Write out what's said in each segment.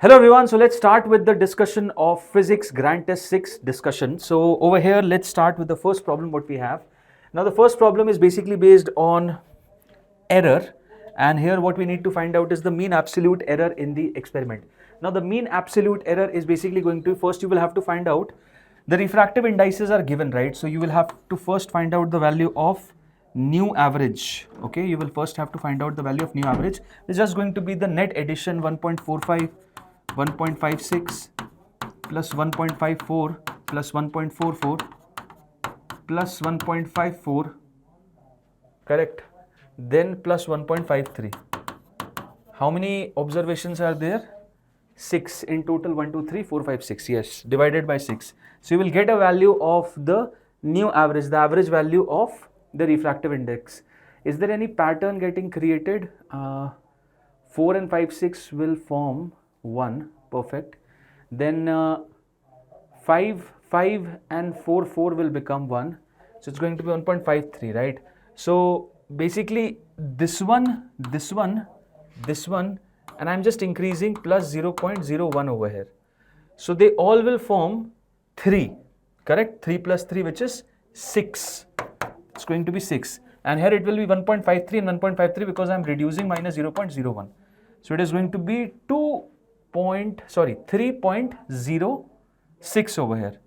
Hello everyone, so let's start with the discussion of physics grand test 6 discussion. So over here, let's start with the first problem what we have. Now the first problem is basically based on error, and here what we need to find out is the mean absolute error in the experiment. Now the mean absolute error is basically going to, first you will have to find out the refractive indices are given, right? So you will have to first find out the value of new average. Okay, you will first have to find out the value of new average. It's just going to be the net addition 1.45 1.56 plus 1.54 plus 1.44 plus 1.54, correct, then plus 1.53. How many observations are there? 6 in total. 1 2 3 4 5 6, yes, divided by 6. So you will get a value of the new average, the average value of the refractive index. Is there any pattern getting created? 4 and 5 6 will form 1, perfect. Then 5 and 4 will become 1, so it's going to be 1.53, right? So basically this one, and I'm just increasing plus 0.01 over here, so they all will form 3, correct? 3 plus 3, which is 6. It's going to be 6, and here it will be 1.53 and 1.53 because I'm reducing minus 0.01. So it is going to be 3.06 over here,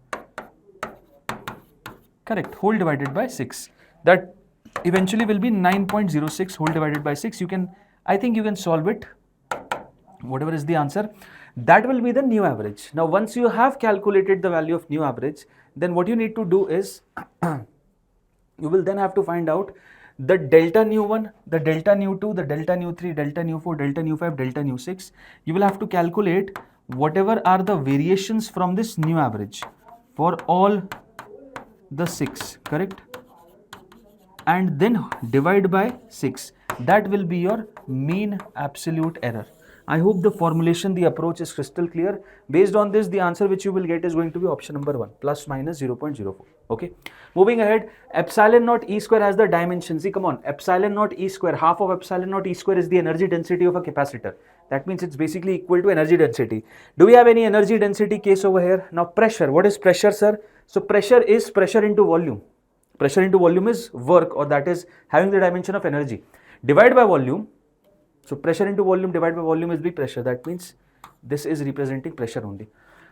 correct, whole divided by 6. That eventually will be 9.06 whole divided by 6. I think you can solve it, whatever is the answer. That will be the new average. Now once you have calculated the value of new average, then what you need to do is you will then have to find out the delta nu 1, the delta nu 2, the delta nu 3, delta nu 4, delta nu 5, delta nu 6. You will have to calculate whatever are the variations from this new average for all the 6, correct, and then divide by 6. That will be your mean absolute error. I hope the formulation, the approach is crystal clear. Based on this, the answer which you will get is going to be option number 1, plus minus 0.04. Okay. Moving ahead, epsilon naught E square has the dimension. See, come on, epsilon naught E square, half of epsilon naught E square is the energy density of a capacitor. That means it's basically equal to energy density. Do we have any energy density case over here? Now pressure, what is pressure, sir? So pressure is pressure into volume. Pressure into volume is work, or that is having the dimension of energy. Divide by volume. So pressure into volume divided by volume is the pressure. That means this is representing pressure only.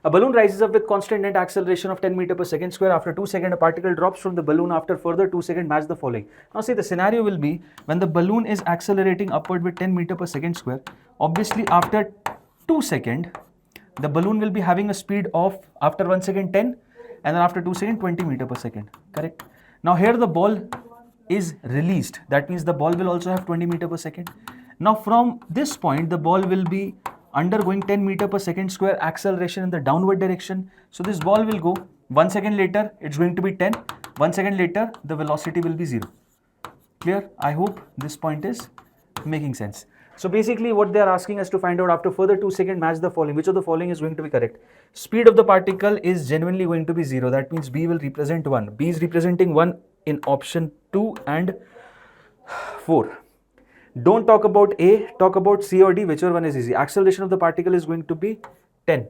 A balloon rises up with constant net acceleration of 10 meter per second square. After 2 seconds, a particle drops from the balloon. After further 2 seconds, match the following. Now see, the scenario will be when the balloon is accelerating upward with 10 meter per second square. Obviously, after 2 seconds, the balloon will be having a speed of, after 1 second 10, and then after 2 seconds 20 meter per second, correct? Now here the ball is released. That means the ball will also have 20 meter per second. Now from this point, the ball will be undergoing 10 meter per second square acceleration in the downward direction. So this ball will go, 1 second later, it's going to be 10. 1 second later, the velocity will be 0. Clear? I hope this point is making sense. So basically what they are asking us to find out, after further 2 seconds, match the following. Which of the following is going to be correct? Speed of the particle is genuinely going to be 0. That means B will represent 1. B is representing 1 in option 2 and 4. Don't talk about A, talk about C or D, whichever one is easy. Acceleration of the particle is going to be 10.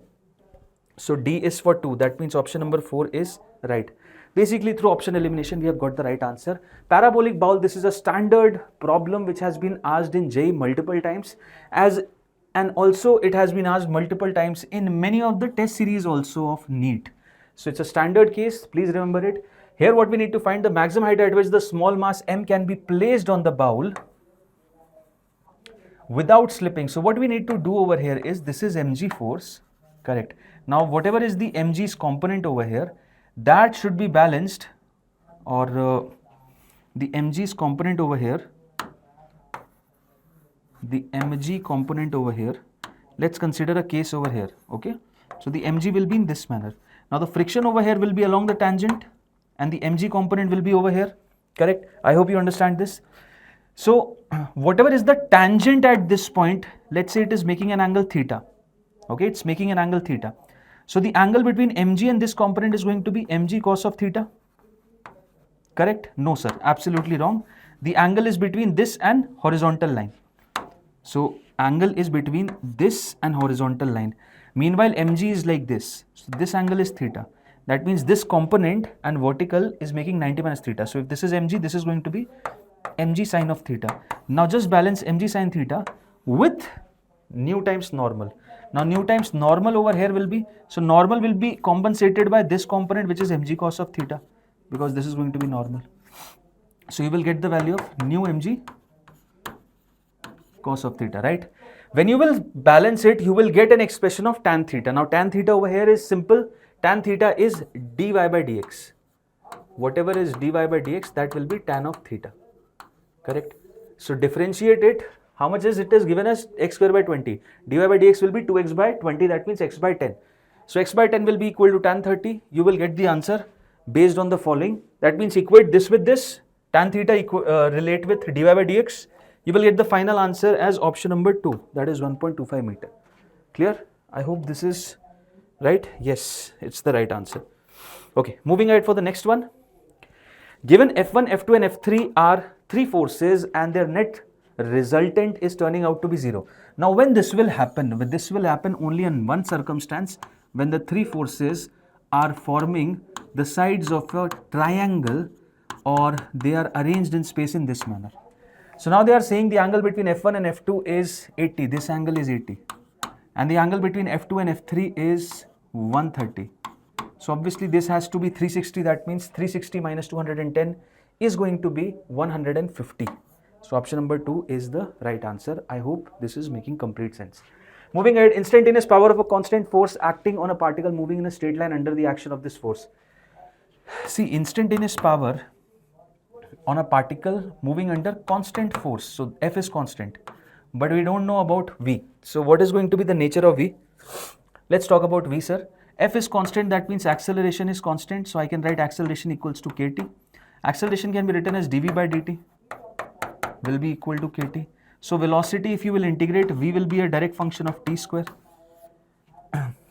So D is for 2. That means option number 4 is right. Basically through option elimination, we have got the right answer. Parabolic bowl, this is a standard problem which has been asked in JEE multiple times, and also it has been asked multiple times in many of the test series also of NEET. So it's a standard case, please remember it. Here what we need to find, the maximum height at which the small mass M can be placed on the bowl without slipping. So what we need to do over here is, this is mg force, correct. Now whatever is the mg's component over here, that should be balanced, or the mg's component over here, the mg component over here, let's consider a case over here. Okay, so the mg will be in this manner. Now the friction over here will be along the tangent and the mg component will be over here, correct. I hope you understand this. So whatever is the tangent at this point, let's say it is making an angle theta. Okay, it's making an angle theta. So the angle between mg and this component is going to be mg cos of theta. Correct? No sir, absolutely wrong. The angle is between this and horizontal line. So angle is between this and horizontal line. Meanwhile, mg is like this. So this angle is theta. That means this component and vertical is making 90 minus theta. So if this is mg, this is going to be mg sine of theta. Now just balance mg sine theta with nu times normal. Now nu times normal over here will be, so normal will be compensated by this component which is mg cos of theta, because this is going to be normal. So you will get the value of nu mg cos of theta, right? When you will balance it, you will get an expression of tan theta. Now tan theta over here is simple. Tan theta is dy by dx. Whatever is dy by dx, that will be tan of theta. Correct? So differentiate it. How much is it? Is given as x square by 20. Dy by dx will be 2x by 20. That means x by 10. So x by 10 will be equal to tan 30. You will get the answer based on the following. That means equate this with this. Tan theta relate with dy by dx. You will get the final answer as option number 2. That is 1.25 meter. Clear? I hope this is right. Yes, it's the right answer. Okay, moving ahead for the next one. Given F1, F2 and F3 are 3 forces and their net resultant is turning out to be 0. Now when this will happen? This will happen only in one circumstance, when the 3 forces are forming the sides of a triangle or they are arranged in space in this manner. So now they are saying the angle between F1 and F2 is 80. This angle is 80. And the angle between F2 and F3 is 130. So obviously this has to be 360. That means 360 minus 210 is going to be 150. So option number 2 is the right answer. I hope this is making complete sense. Moving ahead, instantaneous power of a constant force acting on a particle moving in a straight line under the action of this force. See, instantaneous power on a particle moving under constant force. So F is constant, but we don't know about V. So what is going to be the nature of V? Let's talk about V, sir. F is constant, that means acceleration is constant. So I can write acceleration equals to kT. Acceleration can be written as dV by dt will be equal to kT. So velocity, if you will integrate, V will be a direct function of t square.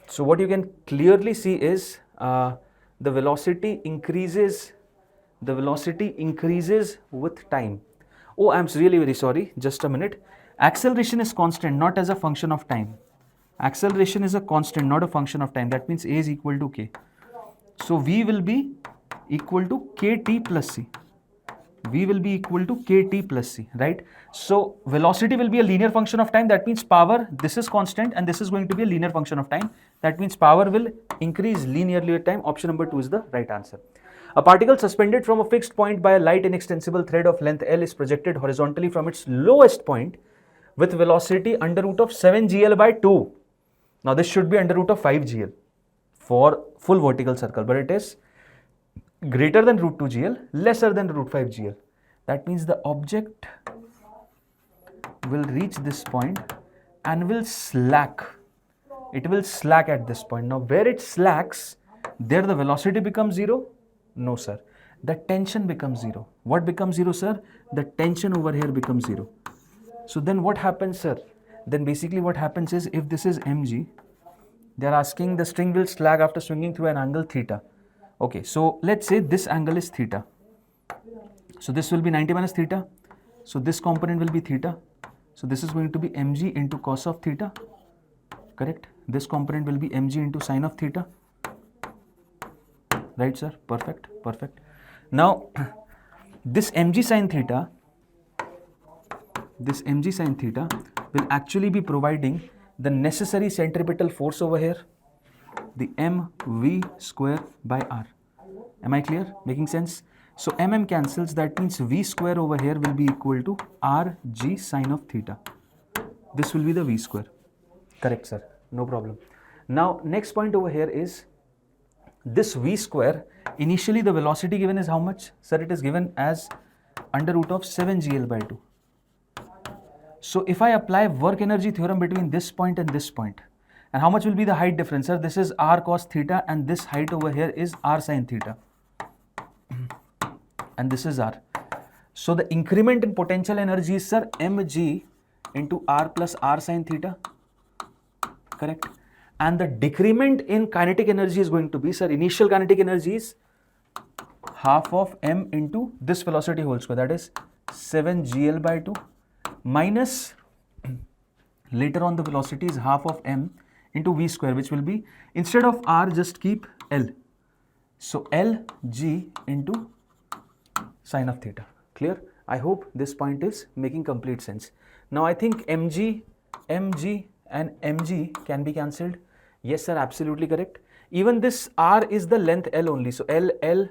So what you can clearly see is the velocity increases. The velocity increases with time. Oh, I'm really very sorry. Just a minute. Acceleration is constant, not as a function of time. Acceleration is a constant, not a function of time. That means A is equal to K. So V will be equal to KT plus C. V will be equal to KT plus C, right? So velocity will be a linear function of time. That means power, this is constant and this is going to be a linear function of time. That means power will increase linearly with time. Option number 2 is the right answer. A particle suspended from a fixed point by a light inextensible thread of length L is projected horizontally from its lowest point with velocity under root of 7 gl by 2. Now this should be under root of 5 gl for full vertical circle, but it is greater than root 2 gl, lesser than root 5 gl. That means the object will reach this point and will slack. It will slack at this point. Now where it slacks, there the velocity becomes 0. No, sir. The tension becomes 0. What becomes 0, sir? The tension over here becomes 0. So then what happens, sir? Then basically what happens is, if this is mg, they are asking the string will slack after swinging through an angle theta. Okay, so let's say this angle is theta. So this will be 90 minus theta. So this component will be theta. So this is going to be mg into cos of theta. Correct? This component will be mg into sine of theta. Right, sir? Perfect, perfect. Now, this mg sine theta will actually be providing the necessary centripetal force over here, the mv square by r. Am I clear? Making sense? So mm cancels, that means v square over here will be equal to rg sine of theta. This will be the v square. Correct, sir. No problem. Now, next point over here is this v square. Initially, the velocity given is how much? Sir, it is given as under root of 7 gl by 2. So if I apply work energy theorem between this point and this point, and how much will be the height difference, sir? This is r cos theta and this height over here is r sin theta. And this is r. So the increment in potential energy is, sir, mg into r plus r sin theta. Correct? And the decrement in kinetic energy is going to be, sir, initial kinetic energy is half of m into this velocity whole square, that is 7 gl by 2 minus Later on the velocity is half of m into v square, which will be, instead of r, just keep L. So Lg into sine of theta. Clear? I hope this point is making complete sense. Now I think mg and mg can be cancelled. Yes sir, absolutely correct. Even this r is the length L only. So L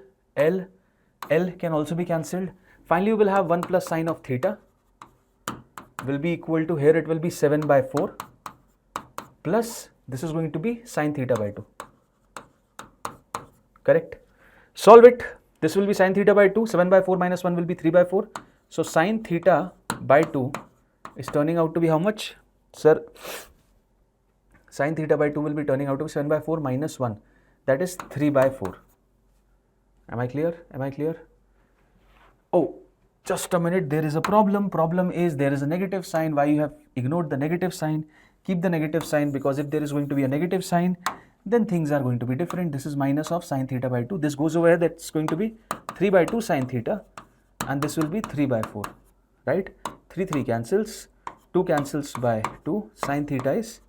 can also be cancelled. Finally you will have 1 plus sine of theta will be equal to, here it will be 7 by 4 plus this is going to be sine theta by 2. Correct? Solve it. This will be sine theta by 2. 7 by 4 minus 1 will be 3 by 4. So sine theta by 2 is turning out to be how much? Sir, sine theta by 2 will be turning out to be 7 by 4 minus 1. That is 3 by 4. Am I clear? Am I clear? Oh, just a minute. There is a problem. Problem is there is a negative sign. Why you have ignored the negative sign? Keep the negative sign, because if there is going to be a negative sign, then things are going to be different. This is minus of sine theta by 2. This goes over here. That's going to be 3 by 2 sine theta. And this will be 3 by 4. Right? 3 cancels. 2 cancels by 2. Sine theta is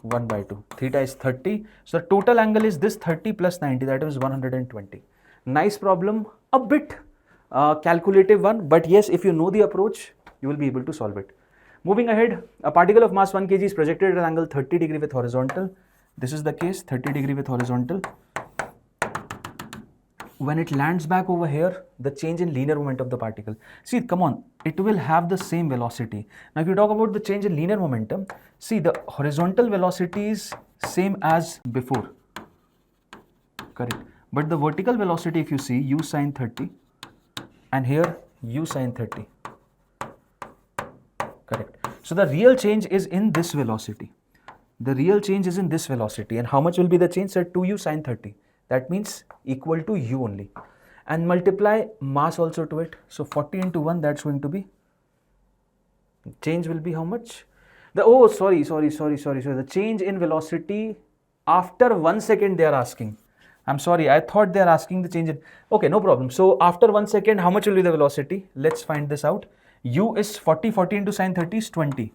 1 by 2. Theta is 30. So the total angle is this 30 plus 90. That is 120. Nice problem. A bit calculative one. But yes, if you know the approach, you will be able to solve it. Moving ahead, a particle of mass 1 kg is projected at an angle 30 degree with horizontal. This is the case, 30 degree with horizontal. When it lands back over here, the change in linear moment of the particle. See, come on, it will have the same velocity. Now, if you talk about the change in linear momentum, see the horizontal velocity is same as before. Correct. But the vertical velocity, if you see, u sine 30 and here u sine 30. Correct. So the real change is in this velocity. The real change is in this velocity. And how much will be the change? Sir, 2u sine 30. That means equal to u only. And multiply mass also to it. So 40 into 1, that's going to be, change will be how much? Sorry. The change in velocity after 1 second they are asking. I'm sorry, I thought they are asking the change in, okay, no problem. So after 1 second, how much will be the velocity? Let's find this out. U is 40 into sine 30 is 20.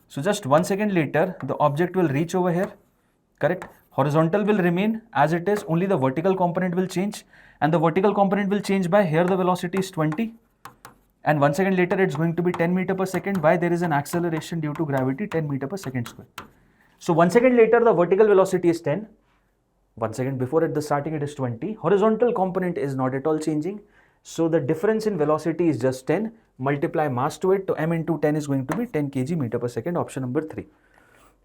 So just 1 second later, the object will reach over here, correct? Horizontal will remain as it is, only the vertical component will change, and the vertical component will change by, here the velocity is 20, and 1 second later it's going to be 10 meter per second. Why? There is an acceleration due to gravity, 10 meter per second square. So 1 second later the vertical velocity is 10, 1 second before at the starting it is 20, horizontal component is not at all changing. So the difference in velocity is just 10, multiply mass to it, so m into 10 is going to be 10 kg meter per second, option number 3.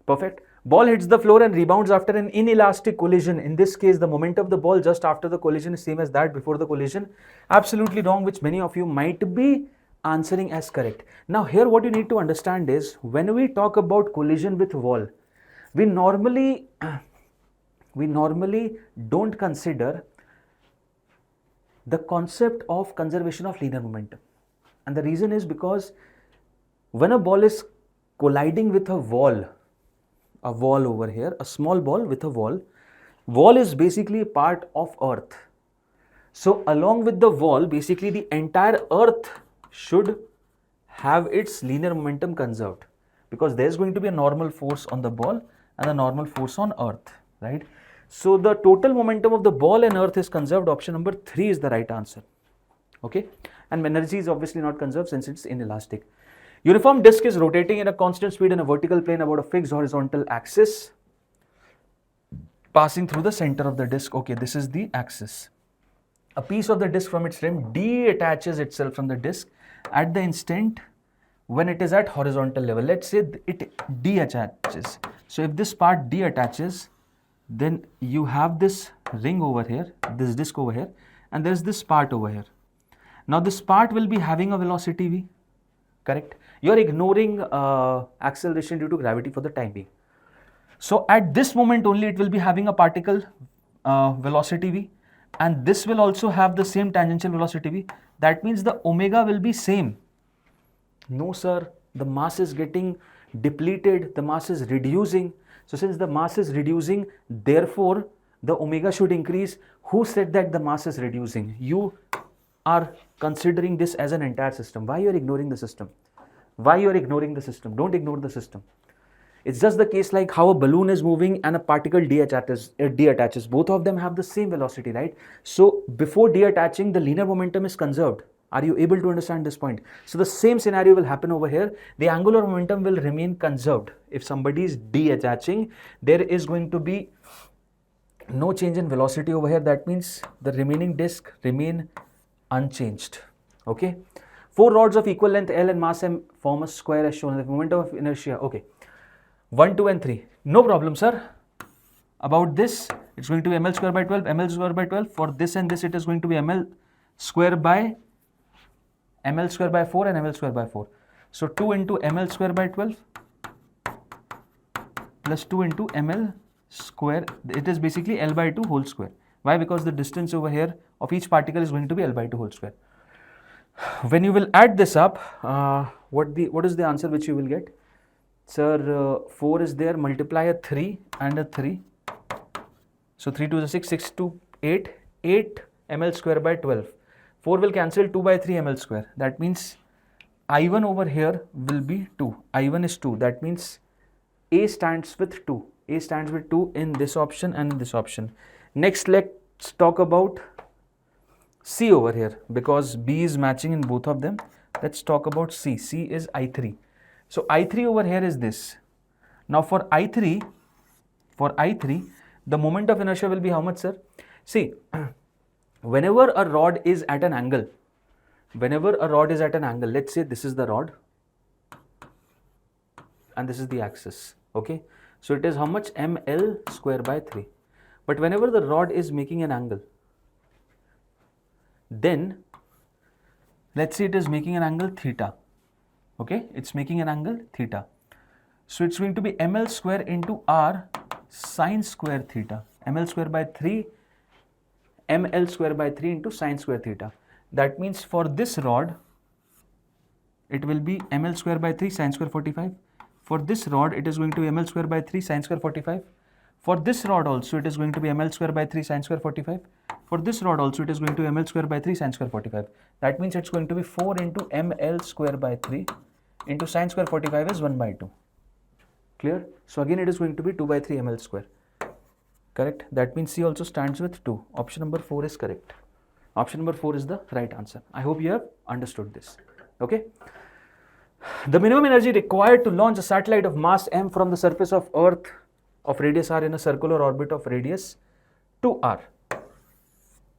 Perfect. Ball hits the floor and rebounds after an inelastic collision. In this case, the moment of the ball just after the collision is same as that before the collision. Absolutely wrong, which many of you might be answering as correct. Now here what you need to understand is, when we talk about collision with wall, we normally don't consider the concept of conservation of linear momentum. And the reason is because when a ball is colliding with a wall over here, a small ball with a wall is basically part of earth. So along with the wall, basically the entire earth should have its linear momentum conserved, because there's going to be a normal force on the ball and a normal force on earth, right? So the total momentum of the ball and earth is conserved. Option number 3 is the right answer. Okay, and energy is obviously not conserved since it's inelastic. Uniform disc is rotating at a constant speed in a vertical plane about a fixed horizontal axis, passing through the center of the disc. Okay, this is the axis. A piece of the disc from its rim detaches itself from the disc at the instant when it is at horizontal level. Let's say it deattaches. So if this part deattaches, then you have this ring over here, this disc over here, and there's this part over here. Now this part will be having a velocity v, correct? You're ignoring acceleration due to gravity for the time being. So at this moment only it will be having a particle velocity v, and this will also have the same tangential velocity v. That means the omega will be same. No sir, the mass is getting depleted, the mass is reducing. So since the mass is reducing, therefore the omega should increase. Who said that the mass is reducing? You are considering this as an entire system. Why you are ignoring the system? Why you are ignoring the system? Don't ignore the system. It's just the case like how a balloon is moving and a particle deattaches. Both of them have the same velocity, right? So before deattaching, the linear momentum is conserved. Are you able to understand this point? So the same scenario will happen over here. The angular momentum will remain conserved. If somebody is deattaching, there is going to be no change in velocity over here. That means the remaining disk remain unchanged. Okay. 4 rods of equal length L and mass M form a square as shown. The momentum of inertia. Okay. 1, 2 and 3. No problem, sir. About this, it's going to be ml square by 12, ml square by 12. For this and this, it is going to be ml square by 4 and ml square by 4. So 2 into ml square by 12 plus 2 into ml square. It is basically L by 2 whole square. Why? Because the distance over here of each particle is going to be L by 2 whole square. When you will add this up, what is the answer which you will get? Sir, 4 is there, multiply a 3 and a 3. So 3 to the 6, 6 to 8, 8 ml square by 12. 4 will cancel 2 by 3 ml square. That means I1 over here will be 2. I1 is 2. That means A stands with 2. A stands with 2 in this option and in this option. Next, let's talk about C over here because B is matching in both of them. Let's talk about C. C is I3. So I3 over here is this. Now for I3, the moment of inertia will be how much, sir? See, whenever a rod is at an angle, let's say this is the rod and this is the axis, okay? So it is how much? ml square by 3. But whenever the rod is making an angle, then let's say it is making an angle theta. Okay, it's making an angle theta. So it's going to be ml square into r sine square theta. ml square by 3 into sine square theta. That means for this rod, it will be ml square by 3 sine square 45. For this rod, it is going to be ml square by 3 sine square 45. For this rod also, it is going to be ml square by 3 sine square 45. For this rod also, it is going to be ml square by 3 sine square 45. That means it's going to be 4 into ml square by 3 into sine square 45 is 1 by 2. Clear? So again, it is going to be 2 by 3 ml square. Correct? That means C also stands with 2. Option number 4 is correct. Option number 4 is the right answer. I hope you have understood this. Okay? The minimum energy required to launch a satellite of mass m from the surface of Earth of radius r in a circular orbit of radius 2r.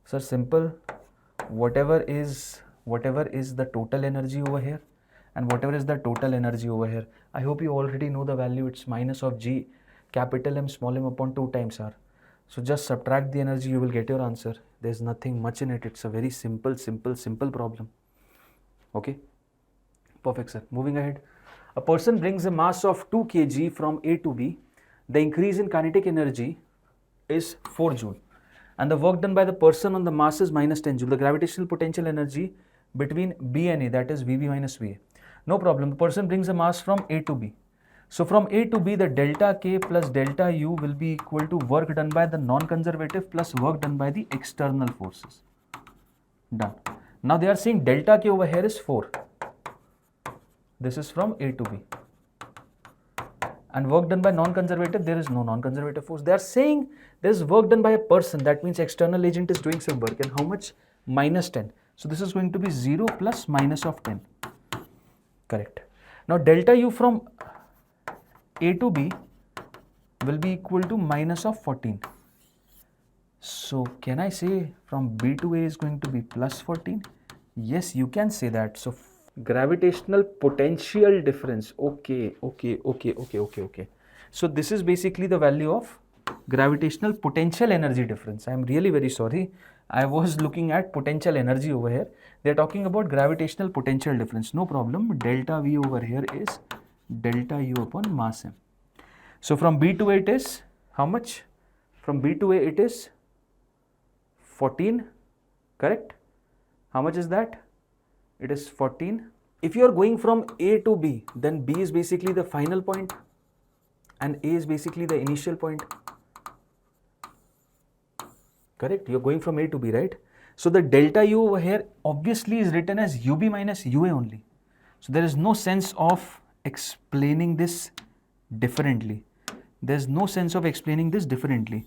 Sir, simple. Whatever is the total energy over here and whatever is the total energy over here, I hope you already know the value. It's minus of g capital M small m upon 2 times r. So just subtract the energy, you will get your answer. There's nothing much in it. It's a very simple problem. Okay? Perfect, sir. Moving ahead. A person brings a mass of 2 kg from A to B. The increase in kinetic energy is 4 joule. And the work done by the person on the mass is minus 10 joule. The gravitational potential energy between B and A, that is VB minus VA. No problem. The person brings a mass from A to B. So from A to B, the delta K plus delta U will be equal to work done by the non-conservative plus work done by the external forces. Done. Now they are saying delta K over here is 4. This is from A to B. And work done by non-conservative, there is no non-conservative force. They are saying there is work done by a person. That means external agent is doing some work. And how much? Minus 10. So this is going to be 0 plus minus of 10. Correct. Now delta U from A to B will be equal to minus of 14. So can I say from B to A is going to be plus 14? Yes, you can say that. So gravitational potential difference. Okay. So this is basically the value of gravitational potential energy difference. I am really very sorry. I was looking at potential energy over here. They are talking about gravitational potential difference. No problem. Delta V over here is delta U upon mass M. So from B to A it is how much? From B to A it is 14. Correct? How much is that? It is 14. If you are going from A to B, then B is basically the final point and A is basically the initial point. Correct? You are going from A to B, right? So the delta U over here obviously is written as UB minus UA only. So there is no sense of explaining this differently. There's no sense of explaining this differently.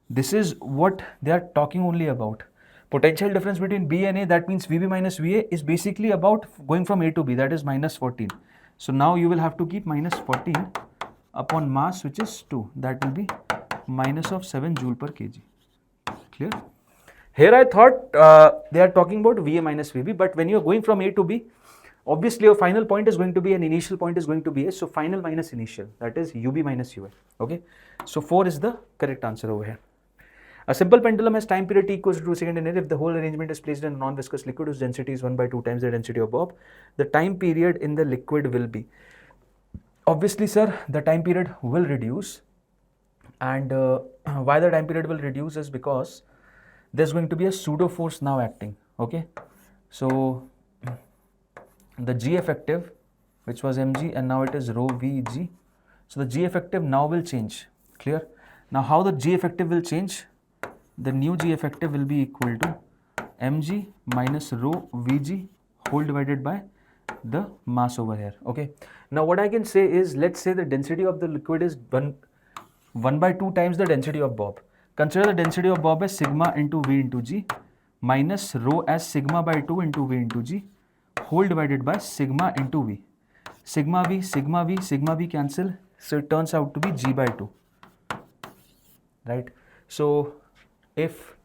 This is what they are talking only about. Potential difference between B and A, that means VB minus VA is basically about going from A to B, that is minus 14. So now you will have to keep minus 14 upon mass, which is 2. That will be minus of 7 joule per kg. Clear? Here I thought they are talking about VA minus VB, but when you are going from A to B, obviously your final point is going to be an initial point is going to be A, so final minus initial, that is UB minus UA. Okay, so 4 is the correct answer over here. A simple pendulum has time period t equals to 2 seconds in air. If the whole arrangement is placed in a non-viscous liquid whose density is 1 by 2 times the density of bob, the time period in the liquid will be. Obviously, sir, the time period will reduce, and why the time period will reduce is because there's going to be a pseudo force now acting. Okay, so the G effective, which was mg, and now it is rho vg. So the G effective now will change. Clear? Now how the G effective will change? The new G effective will be equal to mg minus rho vg whole divided by the mass over here. Okay, now what I can say is, let's say the density of the liquid is 1 by 2 times the density of bob. Consider the density of bob as sigma into v into g minus rho as sigma by 2 into v into g whole divided by sigma into v. Sigma v, sigma v, sigma v cancel, so it turns out to be g by 2, right? So if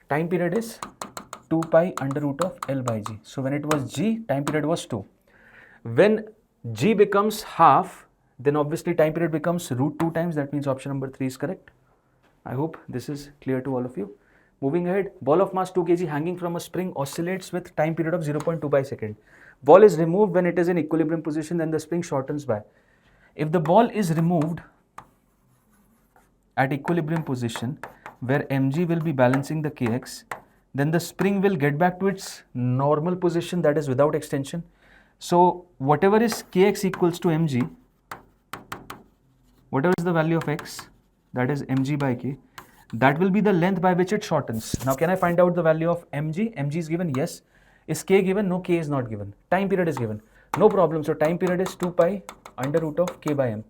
time period is 2 pi under root of L by G. So when it was G, time period was 2. When G becomes half, then obviously time period becomes root 2 times. That means option number 3 is correct. I hope this is clear to all of you. Moving ahead, ball of mass 2 kg hanging from a spring oscillates with time period of 0.2 by second. Ball is removed when it is in equilibrium position, then the spring shortens by. If the ball is removed at equilibrium position, where mg will be balancing the kx, then the spring will get back to its normal position, that is without extension. So whatever is kx equals to mg, whatever is the value of x, that is mg by k, that will be the length by which it shortens. Now can I find out the value of mg? Mg is given, yes. Is k given? No, k is not given. Time period is given, no problem. So time period is 2 pi under root of k by m.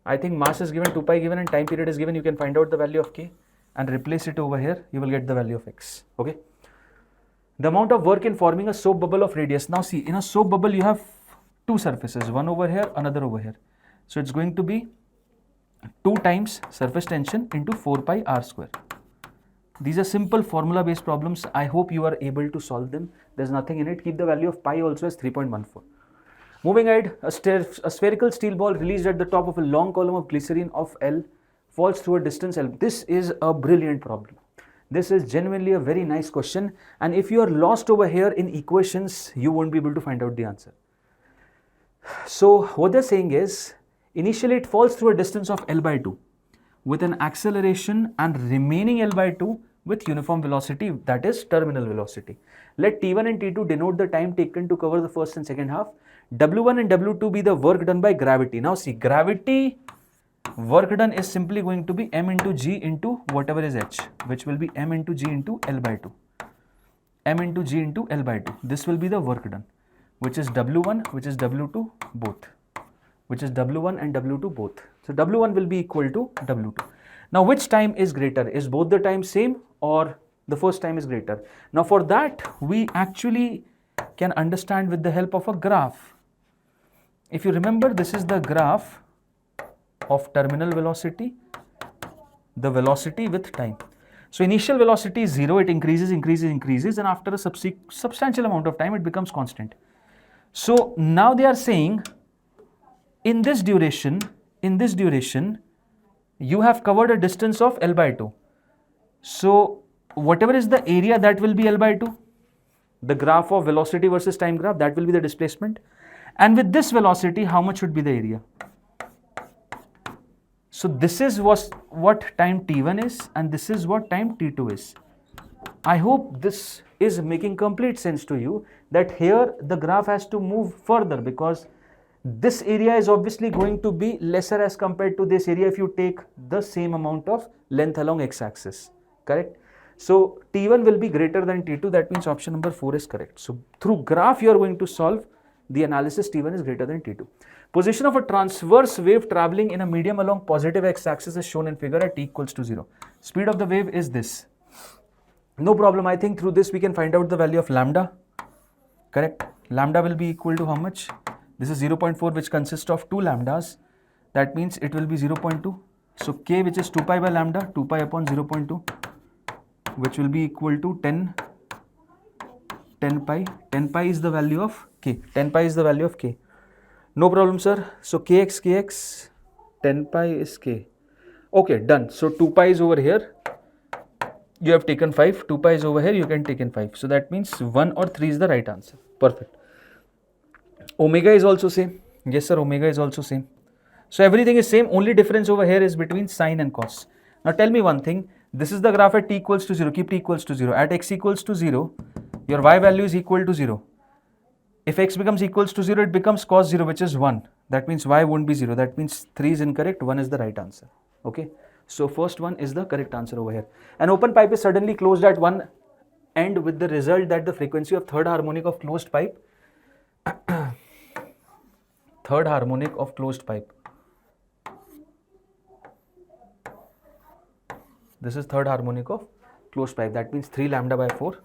I think mass is given, 2 pi given, and time period is given. You can find out the value of k and replace it over here. You will get the value of x. Okay. The amount of work in forming a soap bubble of radius. Now see, in a soap bubble you have two surfaces, one over here, another over here. So it's going to be 2 times surface tension into 4 pi r square. These are simple formula based problems. I hope you are able to solve them. There's nothing in it. Keep the value of pi also as 3.14. Moving ahead, a spherical steel ball released at the top of a long column of glycerine of L falls through a distance L. This is a brilliant problem. This is genuinely a very nice question, and if you are lost over here in equations, you won't be able to find out the answer. So what they're saying is, initially it falls through a distance of L by 2 with an acceleration and remaining L by 2 with uniform velocity, that is terminal velocity. Let T1 and T2 denote the time taken to cover the first and second half. W1 and W2 be the work done by gravity. Now see, gravity work done is simply going to be m into g into whatever is h, which will be m into g into L by 2. M into g into L by 2. This will be the work done, which is W1, which is W2 both, which is W1 and W2 both. So W1 will be equal to W2. Now which time is greater? Is both the times same or the first time is greater? Now for that we actually can understand with the help of a graph. If you remember, this is the graph of terminal velocity, the velocity with time. So initial velocity is 0, it increases, and after a substantial amount of time it becomes constant. So now they are saying, in this duration, you have covered a distance of L by 2. So whatever is the area, that will be L by 2. The graph of velocity versus time graph, that will be the displacement. And with this velocity, how much should be the area? So this is what time t1 is, and this is what time t2 is. I hope this is making complete sense to you, that here the graph has to move further because this area is obviously going to be lesser as compared to this area if you take the same amount of length along x-axis, correct? So T1 will be greater than T2, that means option number 4 is correct. So through graph you are going to solve the analysis T1 is greater than T2. Position of a transverse wave traveling in a medium along positive x-axis is shown in figure at t equals to 0. Speed of the wave is this. No problem. I think through this we can find out the value of lambda. Correct? Lambda will be equal to how much? This is 0.4, which consists of 2 lambdas. That means it will be 0.2. So k, which is 2 pi by lambda, 2 pi upon 0.2, which will be equal to 10 pi. 10 pi is the value of k. 10 pi is the value of k. No problem, sir. So kx, 10 pi is k. Okay, done. So 2 pi is over here. You have taken 5. 2 pi is over here. You can take in 5. So that means 1 or 3 is the right answer. Perfect. Omega is also same. Yes, sir. Omega is also same. So everything is same. Only difference over here is between sine and cos. Now tell me one thing. This is the graph at t equals to 0. Keep t equals to 0. At x equals to 0, your y value is equal to 0. If x becomes equals to 0, it becomes cos 0, which is 1. That means y won't be 0. That means 3 is incorrect. 1 is the right answer. Okay. So first one is the correct answer over here. An open pipe is suddenly closed at one end with the result that the frequency of third harmonic of closed pipe third harmonic of closed pipe. This is third harmonic of closed pipe. That means 3 lambda by 4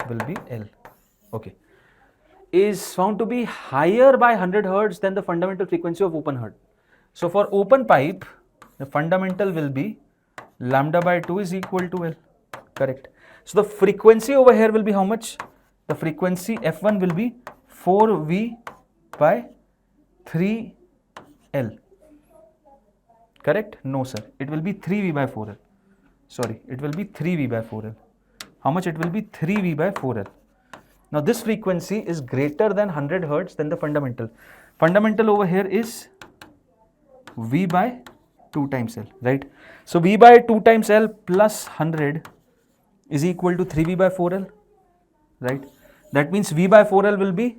will be L. Okay. Is found to be higher by 100 hertz than the fundamental frequency of open hertz. So for open pipe, the fundamental will be lambda by 2 is equal to L. Correct. So the frequency over here will be how much? The frequency F1 will be 4V by 3L. Correct? No, sir. It will be 3V by 4L. Sorry, it will be 3V by 4L. How much? It will be 3V by 4L. Now this frequency is greater than 100 hertz than the fundamental. Fundamental over here is V by 2 times L, right? So V by 2 times L plus 100 is equal to 3V by 4L, right? That means V by 4L will be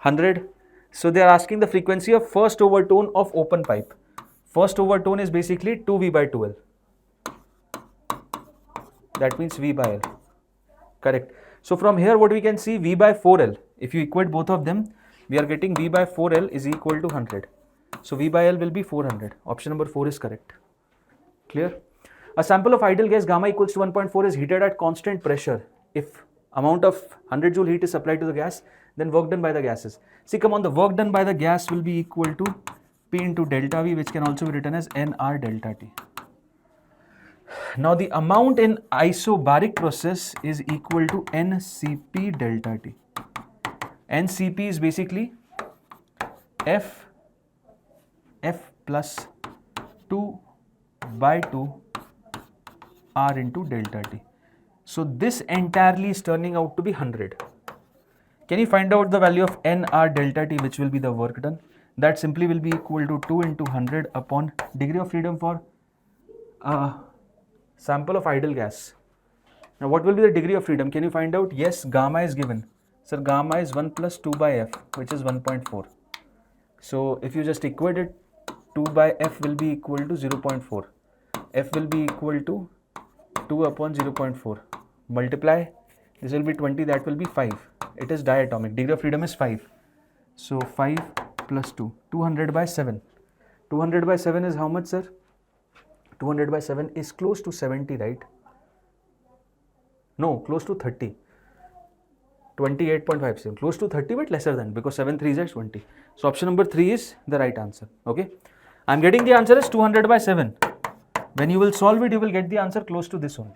100. So they are asking the frequency of first overtone of open pipe. First overtone is basically 2V by 2L. That means V by L. Correct. So from here what we can see, V by 4L. If you equate both of them, we are getting V by 4L is equal to 100. So V by L will be 400. Option number 4 is correct. Clear? A sample of ideal gas gamma equals to 1.4 is heated at constant pressure. If amount of 100 joule heat is supplied to the gas, then work done by the gases. See, come on, the work done by the gas will be equal to P into delta V, which can also be written as NR delta T. Now the amount in isobaric process is equal to NCP delta T. NCP is basically F plus 2 by 2 R into delta T. So this entirely is turning out to be 100. Can you find out the value of NR delta T, which will be the work done? That simply will be equal to 2 into 100 upon degree of freedom for sample of ideal gas. Now what will be the degree of freedom? Can you find out? Yes, gamma is given. Sir, gamma is 1 plus 2 by F, which is 1.4. So if you just equate it, 2 by F will be equal to 0.4. F will be equal to 2 upon 0.4. Multiply, this will be 20, that will be 5. It is diatomic. Degree of freedom is 5. So 5 plus 2, 200 by 7. 200 by 7 is how much, sir? 200 by 7 is close to 70, right? No, close to 30. 28.57. Close to 30 but lesser than, because 7 3s is 20. So option number 3 is the right answer. Okay. I'm getting the answer is 200 by 7. When you will solve it, you will get the answer close to this only.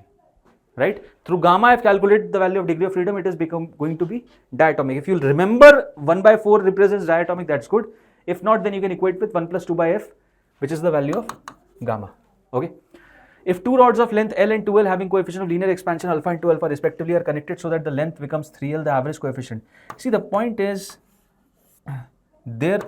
Right? Through gamma, I have calculated the value of degree of freedom. It is going to be diatomic. If you will remember 1 by 4 represents diatomic, that's good. If not, then you can equate with 1 plus 2 by F, which is the value of gamma. Okay. If two rods of length L and 2L having coefficient of linear expansion alpha and 2 alpha respectively are connected so that the length becomes 3L, the average coefficient. See, the point is there,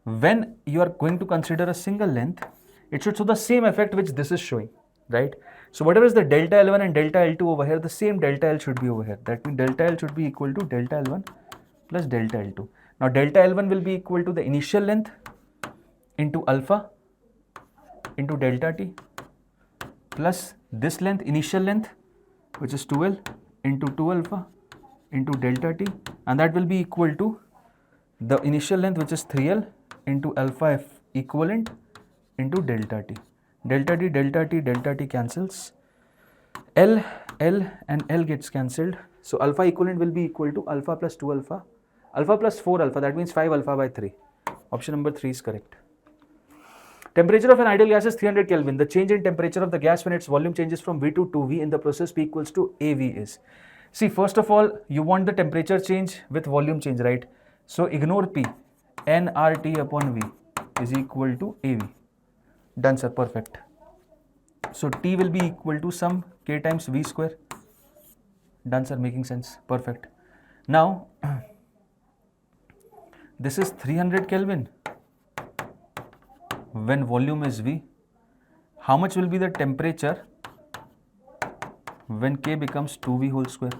when you are going to consider a single length, it should show the same effect which this is showing, right? So whatever is the delta L1 and delta L2 over here, the same delta L should be over here. That means delta L should be equal to delta L1 plus delta L2. Now delta L1 will be equal to the initial length into alpha into delta T plus this length, initial length, which is 2L into 2 alpha into delta t, and that will be equal to the initial length, which is 3L, into alpha F equivalent into delta t. Delta t, delta t, delta t cancels. L and L gets cancelled. So alpha equivalent will be equal to alpha plus 2 alpha, alpha plus 4 alpha, that means 5 alpha by 3. Option number 3 is correct. Temperature of an ideal gas is 300 Kelvin. The change in temperature of the gas when its volume changes from V to 2V in the process P equals to AV is. See, first of all, you want the temperature change with volume change, right? So ignore P. nRT upon V is equal to AV. Done, sir. Perfect. So T will be equal to some K times V square. Done, sir. Making sense. Perfect. Now, this is 300 Kelvin. When volume is V, how much will be the temperature when K becomes 2V whole square?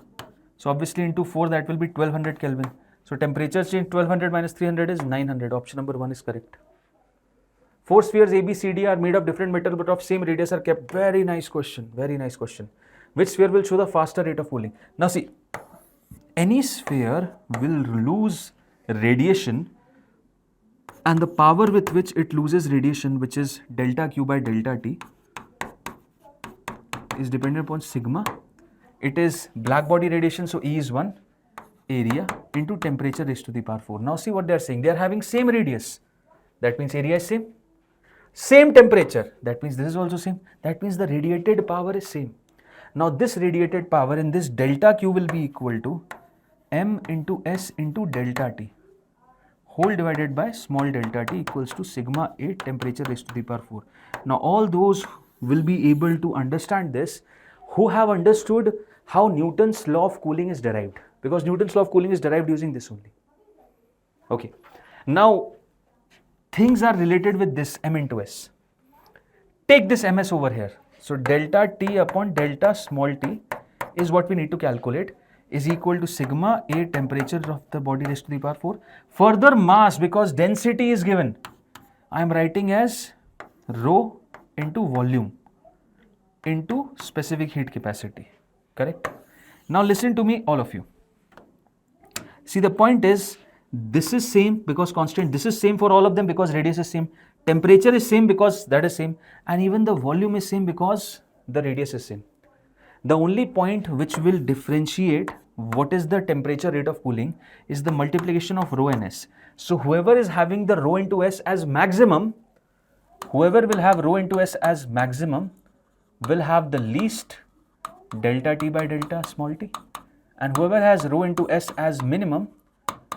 So obviously into 4, that will be 1200 Kelvin. So temperature change 1200 minus 300 is 900. Option number 1 is correct. 4 spheres A, B, C, D are made of different metal but of same radius are kept. Very nice question. Very nice question. Which sphere will show the faster rate of cooling? Now see, any sphere will lose radiation, and the power with which it loses radiation, which is delta Q by delta T, is dependent upon sigma. It is black body radiation, so E is 1, area into temperature raised to the power 4. Now see what they are saying. They are having same radius. That means area is same. Same temperature. That means this is also same. That means the radiated power is same. Now this radiated power in this delta Q will be equal to M into S into delta T, whole divided by small delta t equals to sigma 8 temperature raised to the power 4. Now all those will be able to understand this who have understood how Newton's law of cooling is derived, because Newton's law of cooling is derived using this only. Okay. Now things are related with this M into S. Take this MS over here. So delta T upon delta small t is what we need to calculate, is equal to sigma 8 temperature of the body raised to the power 4. Further mass, because density is given, I am writing as rho into volume into specific heat capacity. Correct? Now listen to me, all of you. See, the point is, this is same because constant, this is same for all of them because radius is same, temperature is same because that is same, and even the volume is same because the radius is same. The only point which will differentiate what is the temperature rate of cooling is the multiplication of rho and S. So whoever is having the rho into S as maximum, whoever will have rho into S as maximum will have the least delta T by delta small t, and whoever has rho into S as minimum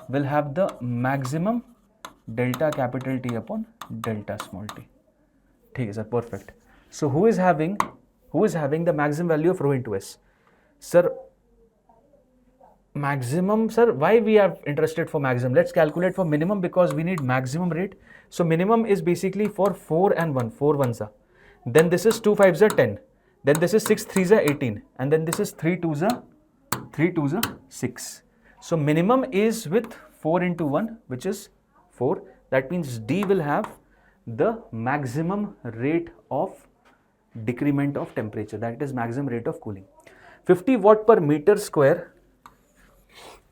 will have the maximum delta capital T upon delta small t. Okay, sir, perfect. So who is having the maximum value of rho into S? Sir, maximum, sir, why we are interested for maximum? Let's calculate for minimum because we need maximum rate. So minimum is basically for 4 and 1, 4 ones are. Then this is 2 5s are 10. Then this is 6 3s are 18. And then this is 3 2s are 6. So minimum is with 4 into 1, which is 4. That means D will have the maximum rate of decrement of temperature, that is maximum rate of cooling. 50 watt per meter square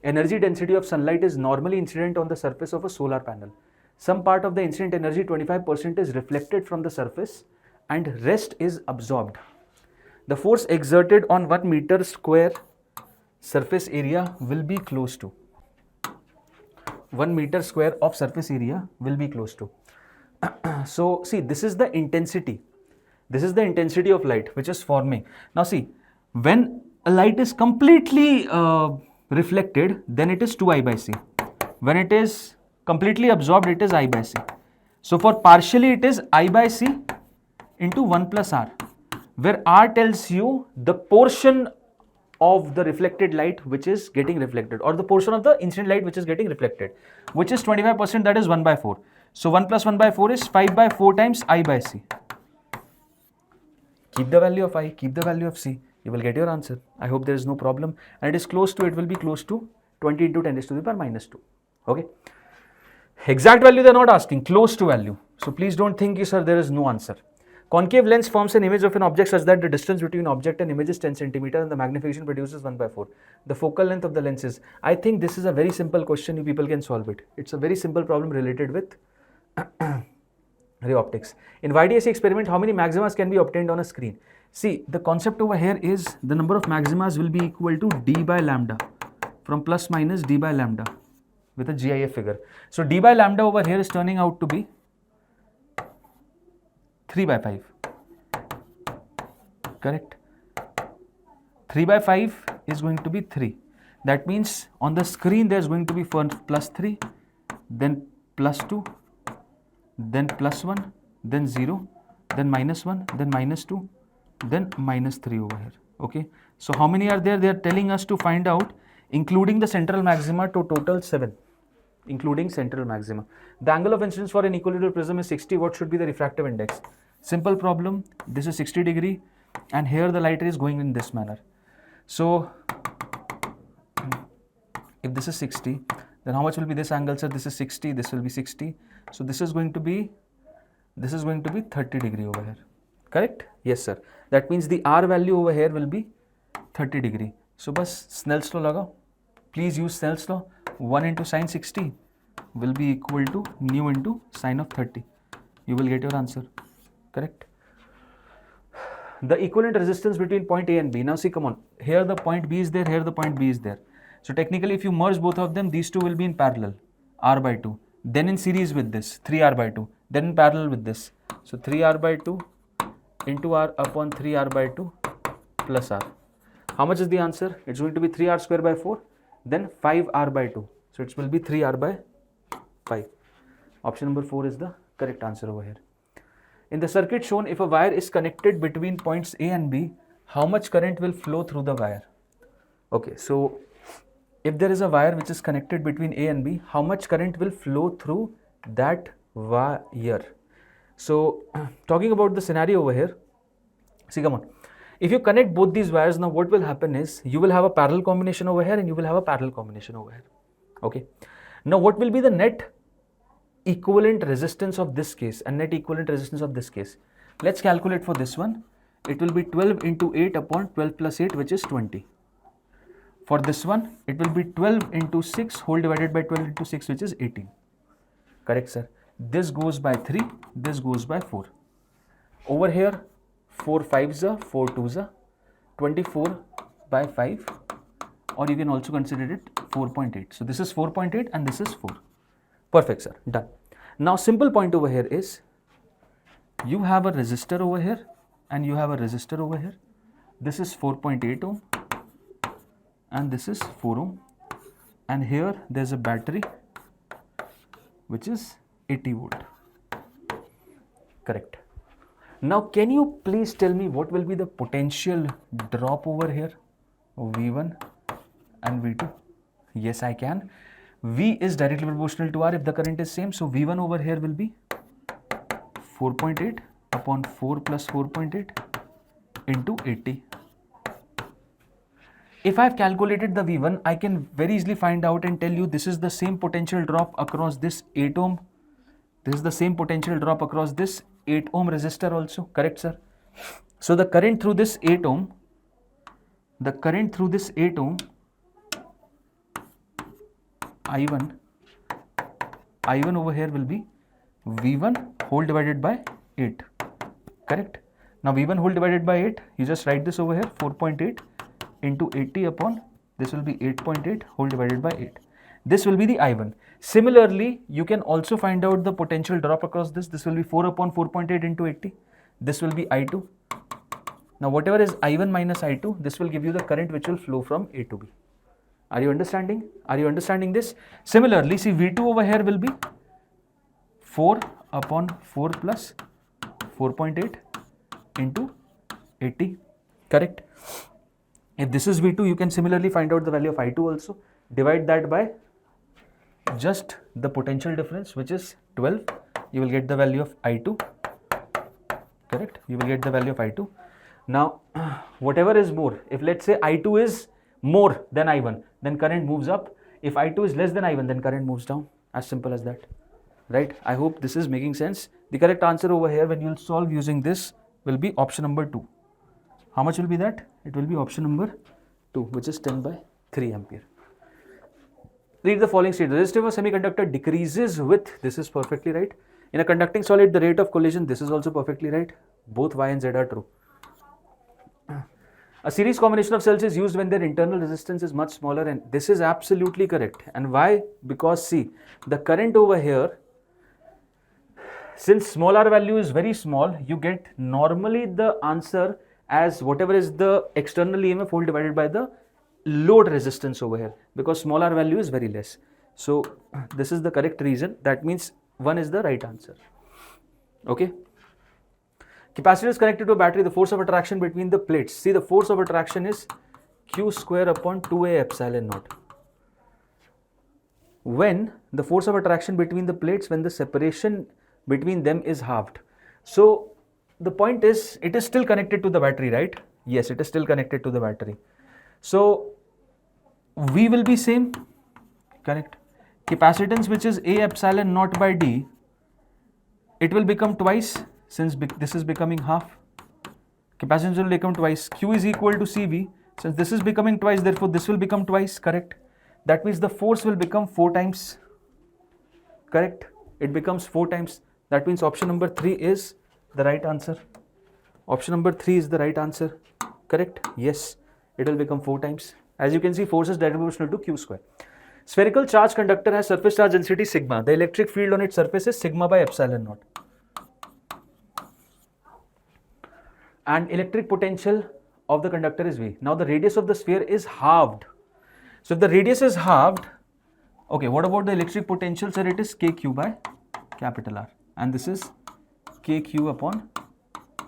energy density of sunlight is normally incident on the surface of a solar panel. Some part of the incident energy, 25%, is reflected from the surface and rest is absorbed. The force exerted on 1 meter square surface area will be close to 1 meter square of surface area will be close to. So see, this is the intensity. This is the intensity of light which is forming. Now see, when a light is completely reflected, then it is 2I by C. When it is completely absorbed, it is I by C. So for partially, it is I by C into 1 plus R, where R tells you the portion of the reflected light which is getting reflected, or the portion of the incident light which is getting reflected, which is 25%, that is 1 by 4. So 1 plus 1 by 4 is 5 by 4 times I by C. Keep the value of I, keep the value of C, you will get your answer. I hope there is no problem, and it is close to, it will be close to 20 into 10 raised to the power minus 2. Okay. Exact value they are not asking, close to value. So please don't think, sir, there is no answer. Concave lens forms an image of an object such that the distance between object and image is 10 centimeter and the magnification produces 1/4. The focal length of the lens is. I think this is a very simple question. You people can solve it. It's a very simple problem related with ray optics. In YDSC experiment, how many maximas can be obtained on a screen? See, the concept over here is the number of maximas will be equal to d by lambda, from plus minus d by lambda with a GIF figure. So d by lambda over here is turning out to be 3 by 5. Correct? 3 by 5 is going to be 3. That means on the screen there is going to be first plus 3, then plus 2, then plus 1, then 0, then minus 1, then minus 2, then minus 3 over here. Okay. So how many are there? They are telling us to find out, including the central maxima, to total 7. Including central maxima. The angle of incidence for an equilateral prism is 60. What should be the refractive index? Simple problem. This is 60 degree and here the light ray is going in this manner. So if this is 60, then how much will be this angle, sir? This is 60, this will be 60. So this is going to be 30 degree over here. Correct? Yes, sir. That means the R value over here will be 30 degree. So bas Snell's law lagao. Please use Snell's law. 1 into sine 60 will be equal to nu into sine of 30. You will get your answer. Correct? The equivalent resistance between point A and B. Now see, come on. Here the point B is there, here the point B is there. So technically if you merge both of them, these two will be in parallel, R by 2. Then in series with this, 3R by 2. Then in parallel with this. So 3R by 2 into R upon 3R by 2 plus R. How much is the answer? It's going to be 3R square by 4. Then 5R by 2. So it will be 3R by 5. Option number 4 is the correct answer over here. In the circuit shown, if a wire is connected between points A and B, how much current will flow through the wire? Okay, so if there is a wire which is connected between A and B, how much current will flow through that wire? So talking about the scenario over here, see, come on. If you connect both these wires, now what will happen is you will have a parallel combination over here and you will have a parallel combination over here. Okay. Now what will be the net equivalent resistance of this case and net equivalent resistance of this case? Let's calculate for this one. It will be 12 into 8 upon 12 plus 8, which is 20. For this one, it will be 12 into 6 whole divided by 12 into 6, which is 18. Correct, sir. This goes by 3, this goes by 4. Over here, 4 5s are, 4 2s are, 24 by 5, or you can also consider it 4.8. So this is 4.8 and this is 4. Perfect, sir. Done. Now simple point over here is, you have a resistor over here and you have a resistor over here. This is 4.8 ohm and this is 4 ohm, and here there's a battery which is 80 volt. Correct. Now can you please tell me what will be the potential drop over here? V1 and V2. Yes, I can. V is directly proportional to R if the current is same. So V1 over here will be 4.8 upon 4 plus 4.8 into 80. If I have calculated the V1, I can very easily find out and tell you this is the same potential drop across this 8 ohm. This is the same potential drop across this 8 ohm resistor also. Correct, sir? So the current through this 8 ohm, I1 over here will be V1 whole divided by 8. Correct? Now V1 whole divided by 8, you just write this over here, 4.8 into 80 upon, this will be 8.8 whole divided by 8. This will be the I1. Similarly, you can also find out the potential drop across this. This will be 4 upon 4.8 into 80. This will be I2. Now whatever is I1 minus I2, this will give you the current which will flow from A to B. Are you understanding? Are you understanding this? Similarly, see, V2 over here will be 4 upon 4 plus 4.8 into 80. Correct? If this is V2, you can similarly find out the value of I2 also. Divide that by just the potential difference, which is 12. You will get the value of I2. Correct? You will get the value of I2. Now, whatever is more, if let's say I2 is more than I1, then current moves up. If I2 is less than I1, then current moves down. As simple as that. right? I hope this is making sense. The correct answer over here when you will solve using this will be option number 2. How much will be that? It will be option number 2, which is 10 by 3 ampere. Read the following statement. The resistivity of a semiconductor decreases with, this is perfectly right. In a conducting solid, the rate of collision, this is also perfectly right. Both Y and Z are true. A series combination of cells is used when their internal resistance is much smaller, and this is absolutely correct. And why? Because see, the current over here, since small r value is very small, you get normally the answer as whatever is the external EMF whole divided by the load resistance over here, because small r value is very less. So this is the correct reason. That means 1 is the right answer. Okay. Capacitor is connected to a battery. The force of attraction between the plates. See, the force of attraction is Q square upon 2A epsilon naught. When the force of attraction between the plates, when the separation between them is halved. So the point is, it is still connected to the battery, right? Yes, it is still connected to the battery. So V will be same, correct? Capacitance, which is A epsilon naught by D, it will become twice, since this is becoming half. Capacitance will become twice. Q is equal to CV. Since this is becoming twice, therefore this will become twice, correct? That means the force will become 4 times, correct? It becomes 4 times. That means option number 3 is the right answer. Option number 3 is the right answer, correct? Yes, it will become 4 times. As you can see, force is directly proportional to Q square. Spherical charge conductor has surface charge density sigma. The electric field on its surface is sigma by epsilon naught. And electric potential of the conductor is V. Now the radius of the sphere is halved. So if the radius is halved, okay, what about the electric potential? Sir, it is kq by capital R, and this is kq upon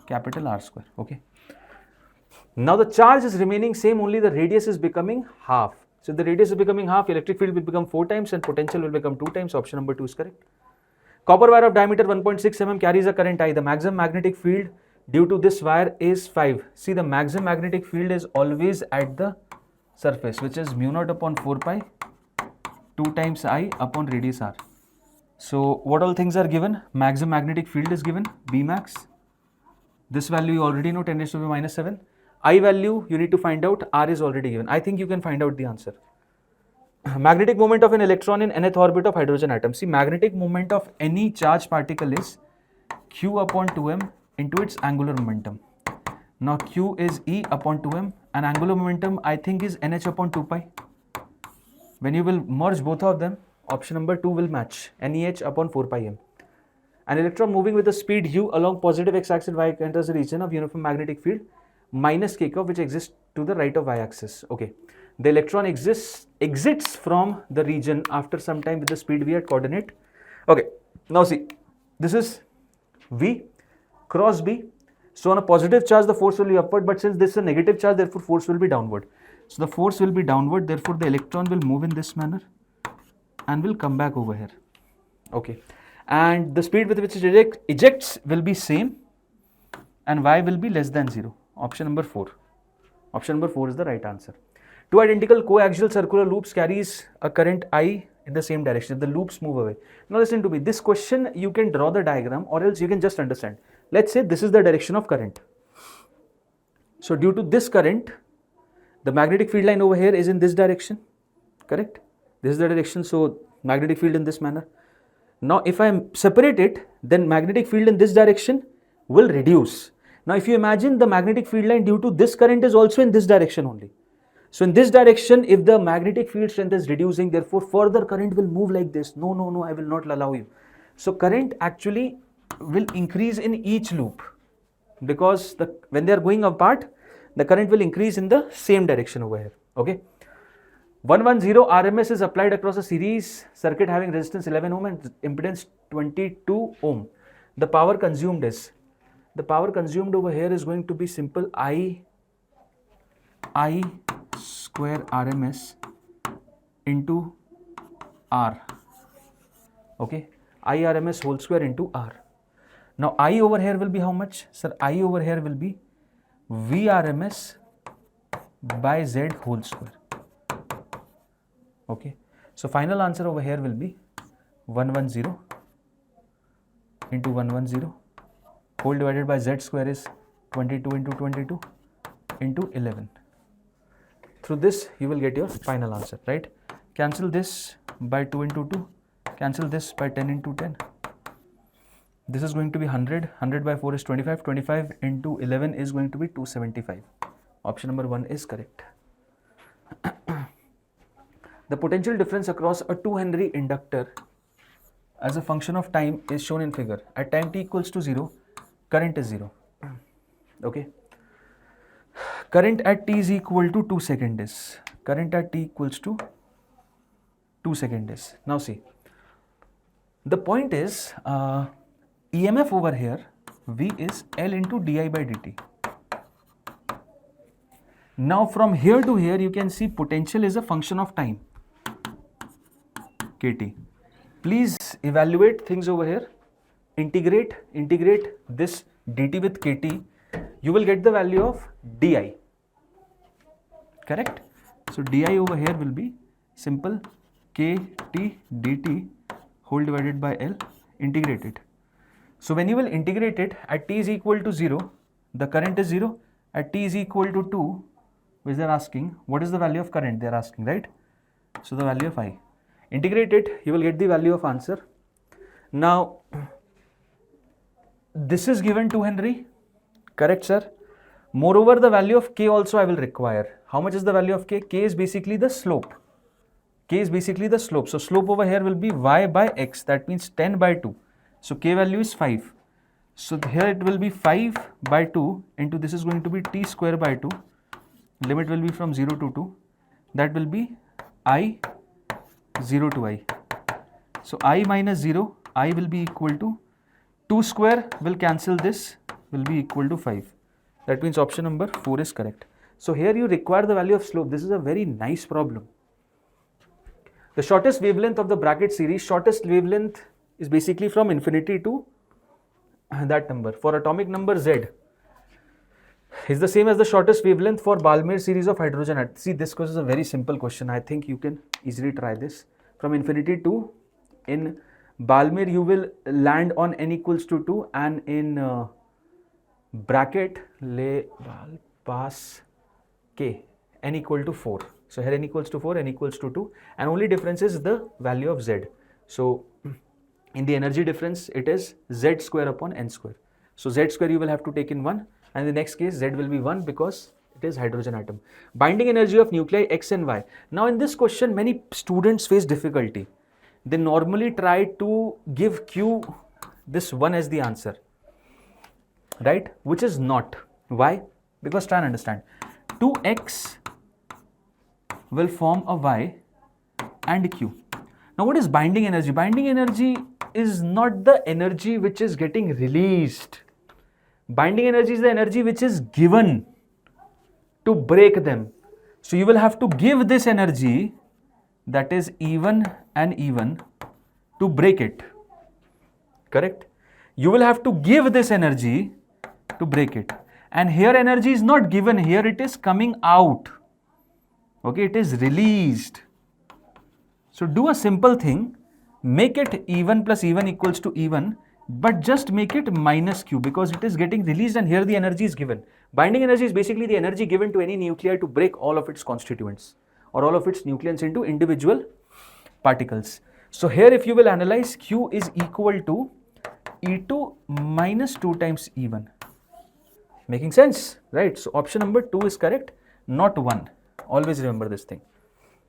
capital R square. Okay. Now the charge is remaining same, only the radius is becoming half. So if the radius is becoming half, electric field will become 4 times and potential will become 2 times. Option number 2 is correct. Copper wire of diameter 1.6 mm carries a current I. The maximum magnetic field due to this wire is 5. See, the maximum magnetic field is always at the surface, which is mu naught upon 4 pi 2 times I upon radius R. So what all things are given? Maximum magnetic field is given, B max. This value you already know, 10 raised to the minus 7. I value you need to find out, R is already given. I think you can find out the answer. Magnetic moment of an electron in nth orbit of hydrogen atom. See, magnetic moment of any charged particle is Q upon 2m into its angular momentum. Now Q is E upon 2m and angular momentum I think is NH upon 2 pi. When you will merge both of them, option number 2 will match, NEH upon 4 pi m. An electron moving with a speed u along positive x-axis y enters the region of uniform magnetic field minus k curve, which exists to the right of y-axis. Okay, the electron exits from the region after some time with the speed v at coordinate. Okay, now see, this is v cross b. So on a positive charge the force will be upward, but since this is a negative charge, therefore force will be downward. So the force will be downward, therefore the electron will move in this manner and will come back over here. Okay, and the speed with which it ejects will be same and y will be less than 0. Option number 4. Option number 4 is the right answer. Two identical coaxial circular loops carries a current I in the same direction. The loops move away. Now listen to me. This question you can draw the diagram or else you can just understand. Let's say this is the direction of current. So due to this current, the magnetic field line over here is in this direction. Correct? This is the direction. So magnetic field in this manner. Now if I separate it, then magnetic field in this direction will reduce. Now if you imagine the magnetic field line due to this current is also in this direction only. So in this direction, if the magnetic field strength is reducing, therefore further current will move like this. No, I will not allow you. So current actually will increase in each loop because when they are going apart, the current will increase in the same direction over here. Okay. 110 RMS is applied across a series circuit having resistance 11 ohm and impedance 22 ohm. The power consumed over here is going to be simple I square RMS into R. Okay, I RMS whole square into R. Now I over here will be how much? Sir, I over here will be V RMS by Z whole square. Okay, so final answer over here will be 110 into 110 whole divided by z square is 22 into 22 into 11. Through this you will get your final answer, right? Cancel this by 2 into 2, cancel this by 10 into 10. This is going to be 100, 100 by 4 is 25, 25 into 11 is going to be 275. Option number 1 is correct. The potential difference across a 2 Henry inductor as a function of time is shown in figure. At time t equals to 0, current is 0. Okay. Current at t is equal to 2 seconds. Current at t equals to 2 seconds. Now see, the point is EMF over here, V is L into di by dt. Now from here to here you can see potential is a function of time, kT. Please evaluate things over here. Integrate this dt with kT. You will get the value of di. Correct? So di over here will be simple kT dt whole divided by L. Integrate it. So when you will integrate it, at t is equal to 0, the current is 0. At t is equal to 2, which they are asking, what is the value of current? They are asking, right? So the value of I. Integrate it, you will get the value of answer. Now, this is given 2 Henry. Correct, sir? Moreover, the value of k also I will require. How much is the value of k? K is basically the slope. K is basically the slope. So slope over here will be y by x. That means 10 by 2. So k value is 5. So here it will be 5 by 2 into this is going to be t square by 2. Limit will be from 0 to 2. That will be I 0 to I. So I minus 0, I will be equal to 2 square will cancel this, will be equal to 5. That means option number 4 is correct. So here you require the value of slope. This is a very nice problem. The shortest wavelength of the bracket series, shortest wavelength is basically from infinity to that number. For atomic number Z is the same as the shortest wavelength for Balmer series of hydrogen atoms. See, this question is a very simple question. I think you can easily try this. From infinity to, in Balmer you will land on n equals to 2 and in bracket le bal pass k n equal to 4. So here n equals to 4, n equals to 2, and only difference is the value of Z. So in the energy difference it is Z square upon n square. So Z square you will have to take in 1, and in the next case Z will be 1 because it is hydrogen atom. Binding energy of nuclei X and Y. Now in this question many students face difficulty. They normally try to give Q this 1 as the answer, right? Which is not. Why? Because try and understand. 2x will form a Y and Q. Now what is binding energy? Binding energy is not the energy which is getting released. Binding energy is the energy which is given to break them. So you will have to give this energy, that is E1 and E1, to break it. Correct? You will have to give this energy to break it. And here energy is not given, here it is coming out. Okay, it is released. So do a simple thing, make it E1 plus E1 equals to E1, but just make it minus Q because it is getting released and here the energy is given. Binding energy is basically the energy given to any nuclei to break all of its constituents or all of its nucleons into individual particles. So here if you will analyze, Q is equal to E2 minus 2 times E1. Making sense, right? So option number 2 is correct, not 1. Always remember this thing.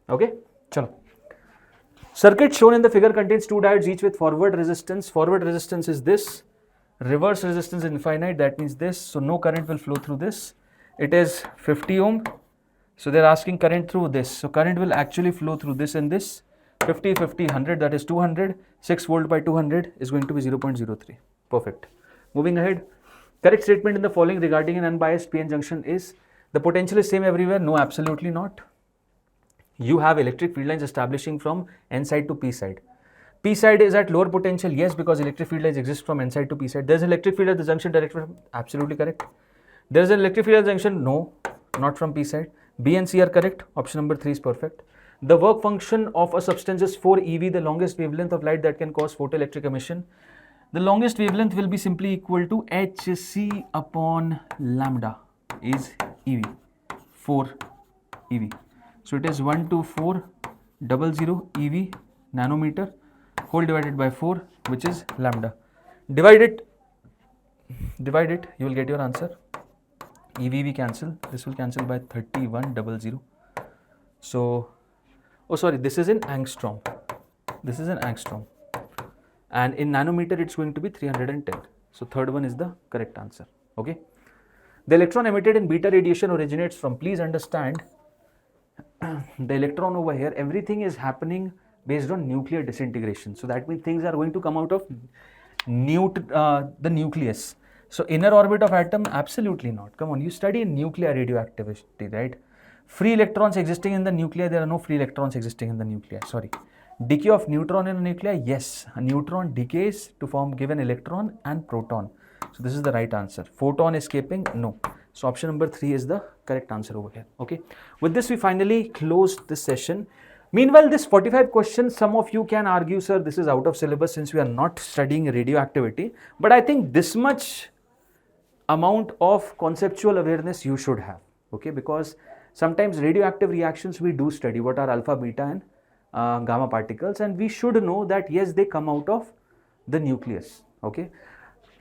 Okay, chalo. Circuit shown in the figure contains 2 diodes each with forward resistance. Forward resistance is this. Reverse resistance is infinite, that means this. So no current will flow through this. It is 50 ohm. So they are asking current through this. So current will actually flow through this and this. 50, 50, 100, that is 200. 6 volt by 200 is going to be 0.03. Perfect. Moving ahead. Correct statement in the following regarding an unbiased PN junction is, the potential is same everywhere. No, absolutely not. You have electric field lines establishing from N side to P side. P side is at lower potential, yes, because electric field lines exist from N side to P side. There is an electric field at the junction directed from, absolutely correct. There is an electric field at the junction, no, not from P side. B and C are correct. Option number 3 is perfect. The work function of a substance is 4 eV, the longest wavelength of light that can cause photoelectric emission. The longest wavelength will be simply equal to hc upon lambda is EV, 4 EV. So it is 12400 EV nanometer whole divided by 4, which is lambda. Divide it, you will get your answer. EV cancel, this will cancel by 3100. So, oh sorry, this is in angstrom. This is in angstrom. And in nanometer, it's going to be 310. So, third one is the correct answer. Okay. The electron emitted in beta radiation originates from, please understand, the electron over here, everything is happening based on nuclear disintegration. So, that means things are going to come out of the nucleus. So, inner orbit of atom, absolutely not. Come on, you study nuclear radioactivity, right? Free electrons existing in the nuclei, there are no free electrons existing in the nuclei, sorry. Decay of neutron in a nuclei, yes, a neutron decays to form give an electron and proton. So this is the right answer. Photon escaping, no. So option number 3 is the correct answer over here. Okay. With this, we finally close this session. Meanwhile, this 45 questions, some of you can argue, sir, this is out of syllabus since we are not studying radioactivity. But I think this much amount of conceptual awareness you should have. Okay, because sometimes radioactive reactions we do study, what are alpha, beta and gamma particles, and we should know that yes, they come out of the nucleus. Okay,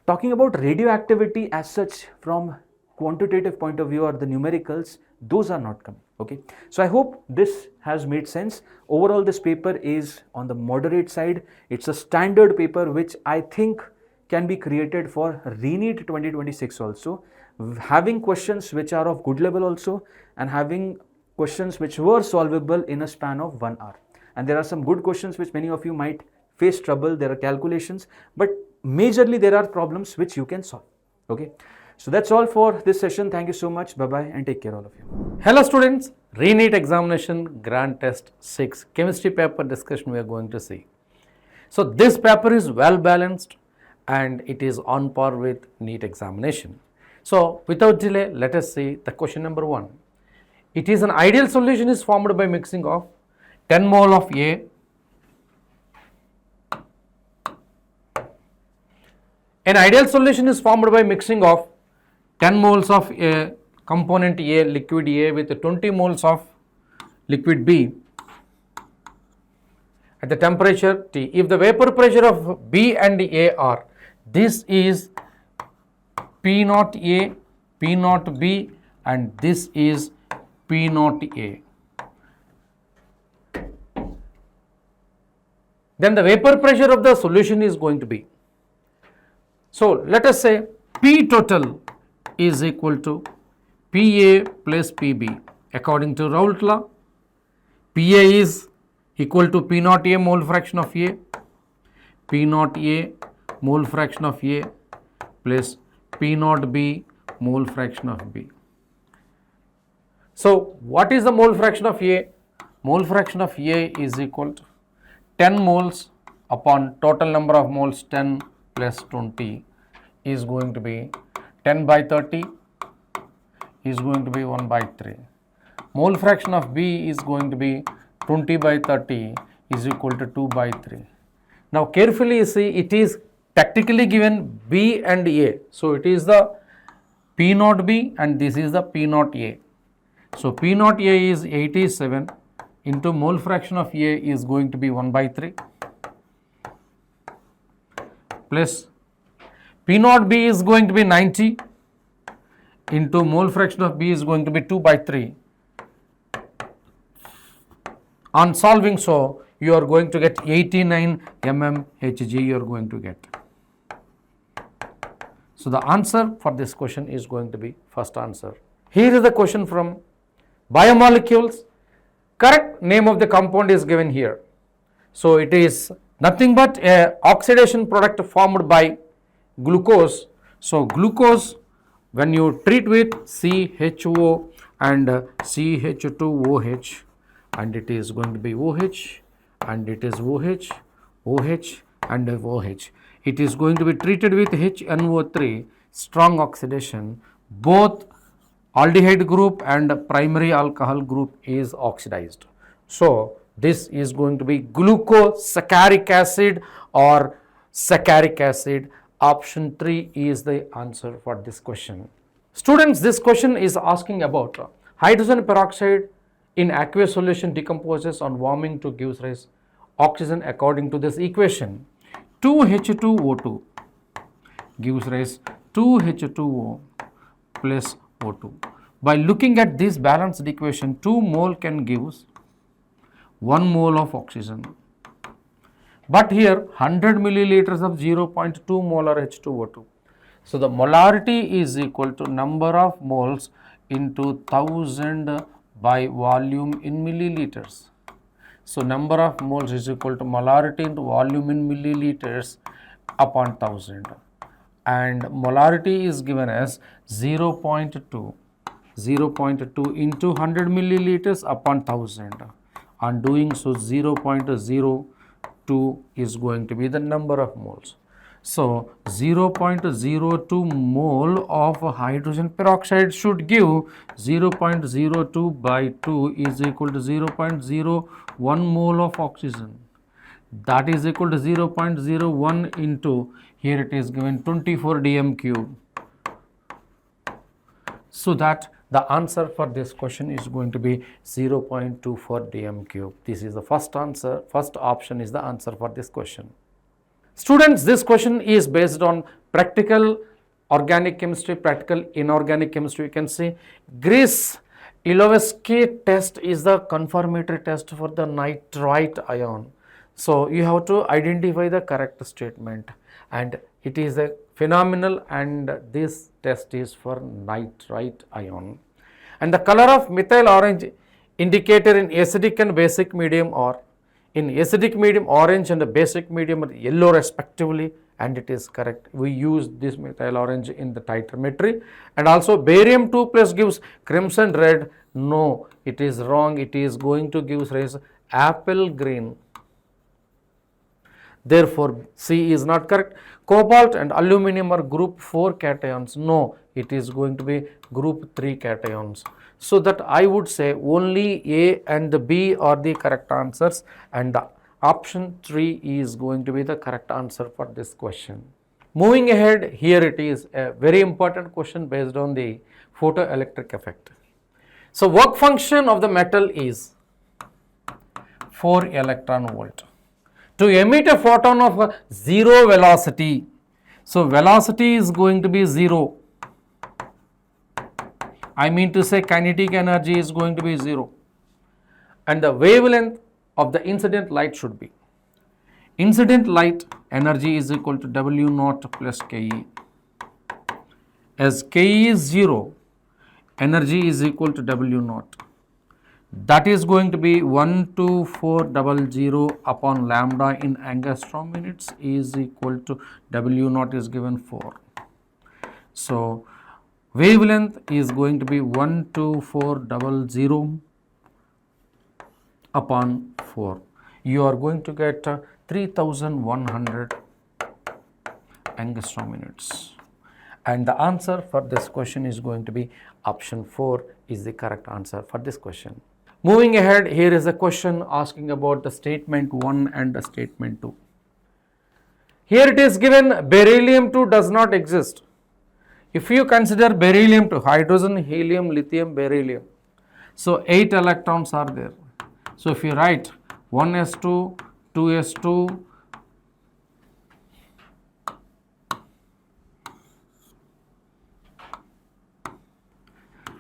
talking about radioactivity as such from quantitative point of view or the numericals, those are not coming. Okay, so I hope this has made sense. Overall, this paper is on the moderate side. It's a standard paper which I think can be created for RE-NEET 2026 also, having questions which are of good level also, and having questions which were solvable in a span of 1 hour. And there are some good questions which many of you might face trouble. There are calculations, but majorly there are problems which you can solve. Okay, so that's all for this session. Thank you so much. Bye bye and take care all of you. Hello students, RE-NEET examination grand test 6 chemistry paper discussion we are going to see. So this paper is well balanced and it is on par with NEET examination. So without delay, let us see the question number 1. It is an ideal solution is formed by mixing of 10 mole of A An ideal solution is formed by mixing of 10 moles of a component A, liquid A, with 20 moles of liquid B at the temperature T. If the vapor pressure of B and A are, this is P naught A, P naught B, and this is P naught A. Then the vapor pressure of the solution is going to be. So let us say P total is equal to PA plus PB. According to Raoult law, PA is equal to P naught A mole fraction of A, P naught A mole fraction of A plus P naught B mole fraction of B. So what is the mole fraction of A? Mole fraction of A is equal to 10 moles upon total number of moles 10 plus 20 is going to be 10 by 30 is going to be 1 by 3. Mole fraction of B is going to be 20 by 30 is equal to 2 by 3. Now carefully see, it is tactically given B and A. So it is the P naught B and this is the P naught A. So P naught A is 87 into mole fraction of A is going to be 1 by 3 plus P naught B is going to be 90 into mole fraction of B is going to be 2 by 3. On solving, so you are going to get 89 mmHg you are going to get. So the answer for this question is going to be first answer. Here is the question from biomolecules. Correct name of the compound is given here. So it is nothing but a oxidation product formed by glucose. So glucose, when you treat with CHO and CH2OH, and it is going to be OH, and it is OH, OH and OH. It is going to be treated with HNO3, strong oxidation. Both aldehyde group and primary alcohol group is oxidized. So this is going to be glucosaccharic acid or saccharic acid. Option 3 is the answer for this question. Students, this question is asking about hydrogen peroxide in aqueous solution decomposes on warming to gives rise oxygen according to this equation. 2H2O2 gives rise 2H2O plus O2. By looking at this balanced equation, 2 mole can give 1 mole of oxygen. But here 100 milliliters of 0.2 molar H2O2. So the molarity is equal to number of moles into 1000 by volume in milliliters. So number of moles is equal to molarity into volume in milliliters upon 1000. And molarity is given as 0.2 into 100 milliliters upon 1000. On doing so, 0.02 is going to be the number of moles. So 0.02 mole of hydrogen peroxide should give 0.02 by 2 is equal to 0.01 mole of oxygen. That is equal to 0.01 into, here it is given 24 dm cube. So that the answer for this question is going to be 0.24 dm cube. This is the first answer. First option is the answer for this question. Students, this question is based on practical organic chemistry, practical inorganic chemistry. You can see Gris-Ilovsky test is the confirmatory test for the nitrite ion. So you have to identify the correct statement, and it is a phenomenal, and this test is for nitrite ion. And the color of methyl orange indicator in acidic and basic medium are, in acidic medium orange and the basic medium are yellow respectively, and it is correct. We use this methyl orange in the titrometry. And also barium 2 plus gives crimson red. No, it is wrong. It is going to give rise apple green. Therefore, C is not correct. Cobalt and aluminum are group 4 cations. No, it is going to be group 3 cations. So that I would say only A and B are the correct answers, and the option 3 is going to be the correct answer for this question. Moving ahead, here it is a very important question based on the photoelectric effect. So work function of the metal is 4 electron volt. To emit a photon of 0 velocity, so velocity is going to be 0. I mean to say kinetic energy is going to be 0. And the wavelength of the incident light should be, incident light energy is equal to W naught plus Ke. As Ke is 0, energy is equal to W naught. That is going to be 12400 upon lambda in angstrom units is equal to W naught is given 4. So wavelength is going to be 12400 upon 4. You are going to get 3100 angstrom units. And the answer for this question is going to be option 4 is the correct answer for this question. Moving ahead, here is a question asking about the statement 1 and the statement 2. Here it is given beryllium 2 does not exist. If you consider beryllium 2, hydrogen, helium, lithium, beryllium, so 8 electrons are there. So if you write 1s2, 2s2,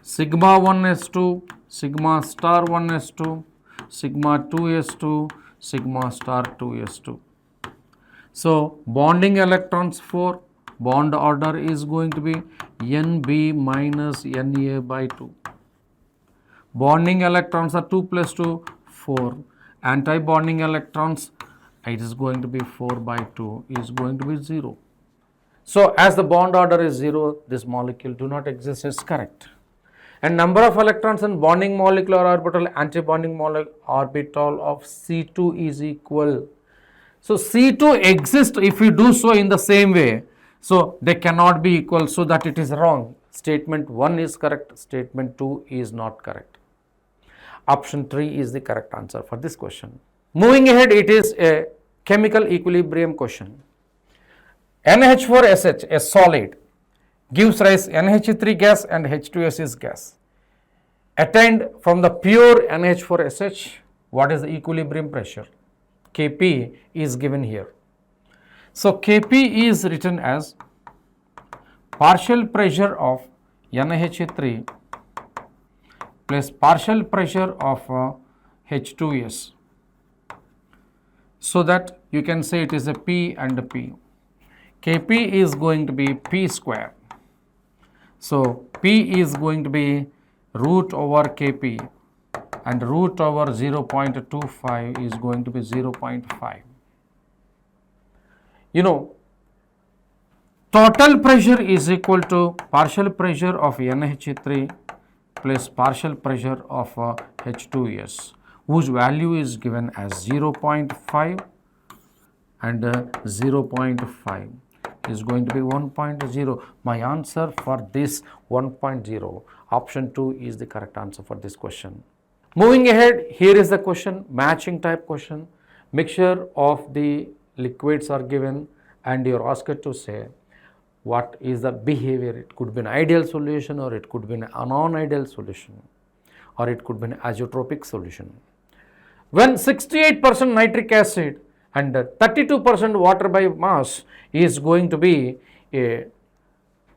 sigma 1s2, sigma star 1s2, sigma 2s2, sigma star 2s2. So bonding electrons 4, bond order is going to be Nb minus Na by 2. Bonding electrons are 2 plus 2, 4. Anti-bonding electrons, it is going to be 4 by 2 is going to be 0. So as the bond order is 0, this molecule do not exist is correct. And number of electrons in bonding molecular orbital, anti-bonding molecular orbital of C2 is equal. So C2 exists if we do so in the same way. So they cannot be equal, so that it is wrong. Statement 1 is correct, statement 2 is not correct. Option 3 is the correct answer for this question. Moving ahead, it is a chemical equilibrium question. NH4SH, a solid, gives rise NH3 gas and H2S is gas. Attained from the pure NH4SH, what is the equilibrium pressure? Kp is given here. So Kp is written as partial pressure of NH3 plus partial pressure of H2S. So that you can say it is a P and a P. Kp is going to be P square. So P is going to be root over Kp and root over 0.25 is going to be 0.5. You know, total pressure is equal to partial pressure of NH3 plus partial pressure of H2S, whose value is given as 0.5 and 0.5 is going to be 1.0. My answer for this 1.0, option 2 is the correct answer for this question. Moving ahead, here is the question, matching type question. Mixture of the liquids are given and you are asked to say what is the behavior. It could be an ideal solution or it could be a non-ideal solution or it could be an azeotropic solution. When 68% nitric acid and 32% water by mass is going to be a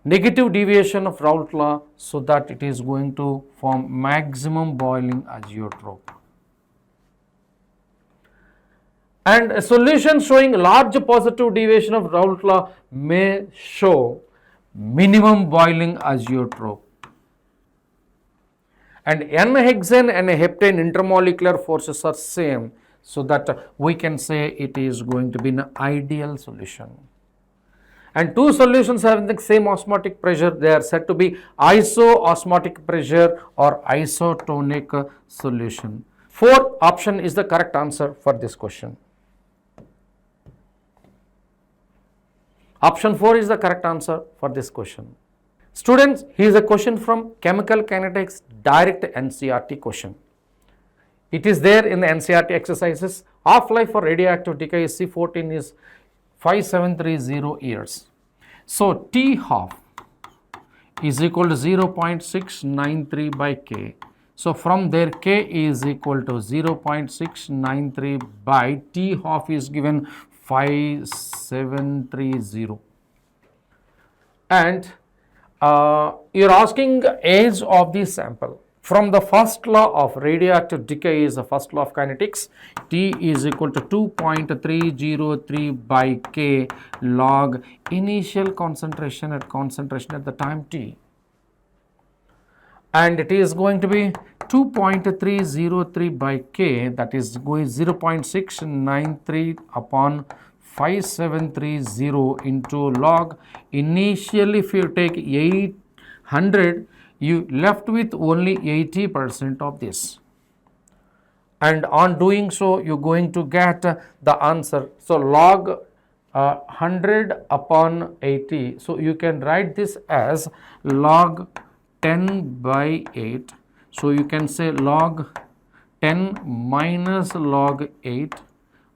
negative deviation of Raoult law, so that it is going to form maximum boiling azeotrope. And a solution showing large positive deviation of Raoult law may show minimum boiling azeotrope. And N-hexane and heptane intermolecular forces are same, so that we can say it is going to be an ideal solution. And two solutions having the same osmotic pressure, they are said to be iso-osmotic pressure or isotonic solution. Fourth option is the correct answer for this question. Option 4 is the correct answer for this question. Students, here is a question from chemical kinetics direct NCERT question. It is there in the NCERT exercises. Half-life for radioactive decay C14 is 5730 years. So T half is equal to 0.693 by K. So from there K is equal to 0.693 by T half is given 5730. And you are asking age of the sample. From the first law of radioactive decay is the first law of kinetics. T is equal to 2.303 by K log initial concentration at the time T. And it is going to be 2.303 by K, that is going 0.693 upon 5730 into log. Initially, if you take 800, you left with only 80% of this, and on doing so you are going to get the answer. So log 100 upon 80, so you can write this as log 10 by 8. So you can say log 10 minus log 8.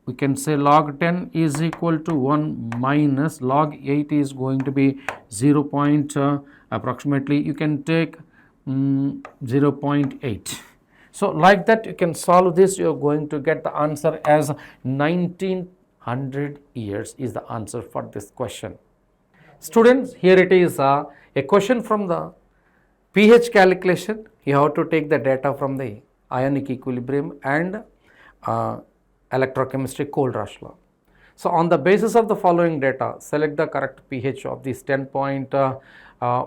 We can say log 10 is equal to 1 minus log 8 is going to be 0. Approximately you can take 0.8. So like that you can solve this. You are going to get the answer as 1900 years is the answer for this question. Students, here it is a question from the pH calculation. You have to take the data from the ionic equilibrium and electrochemistry Kohlrausch law. So on the basis of the following data, select the correct pH of this 10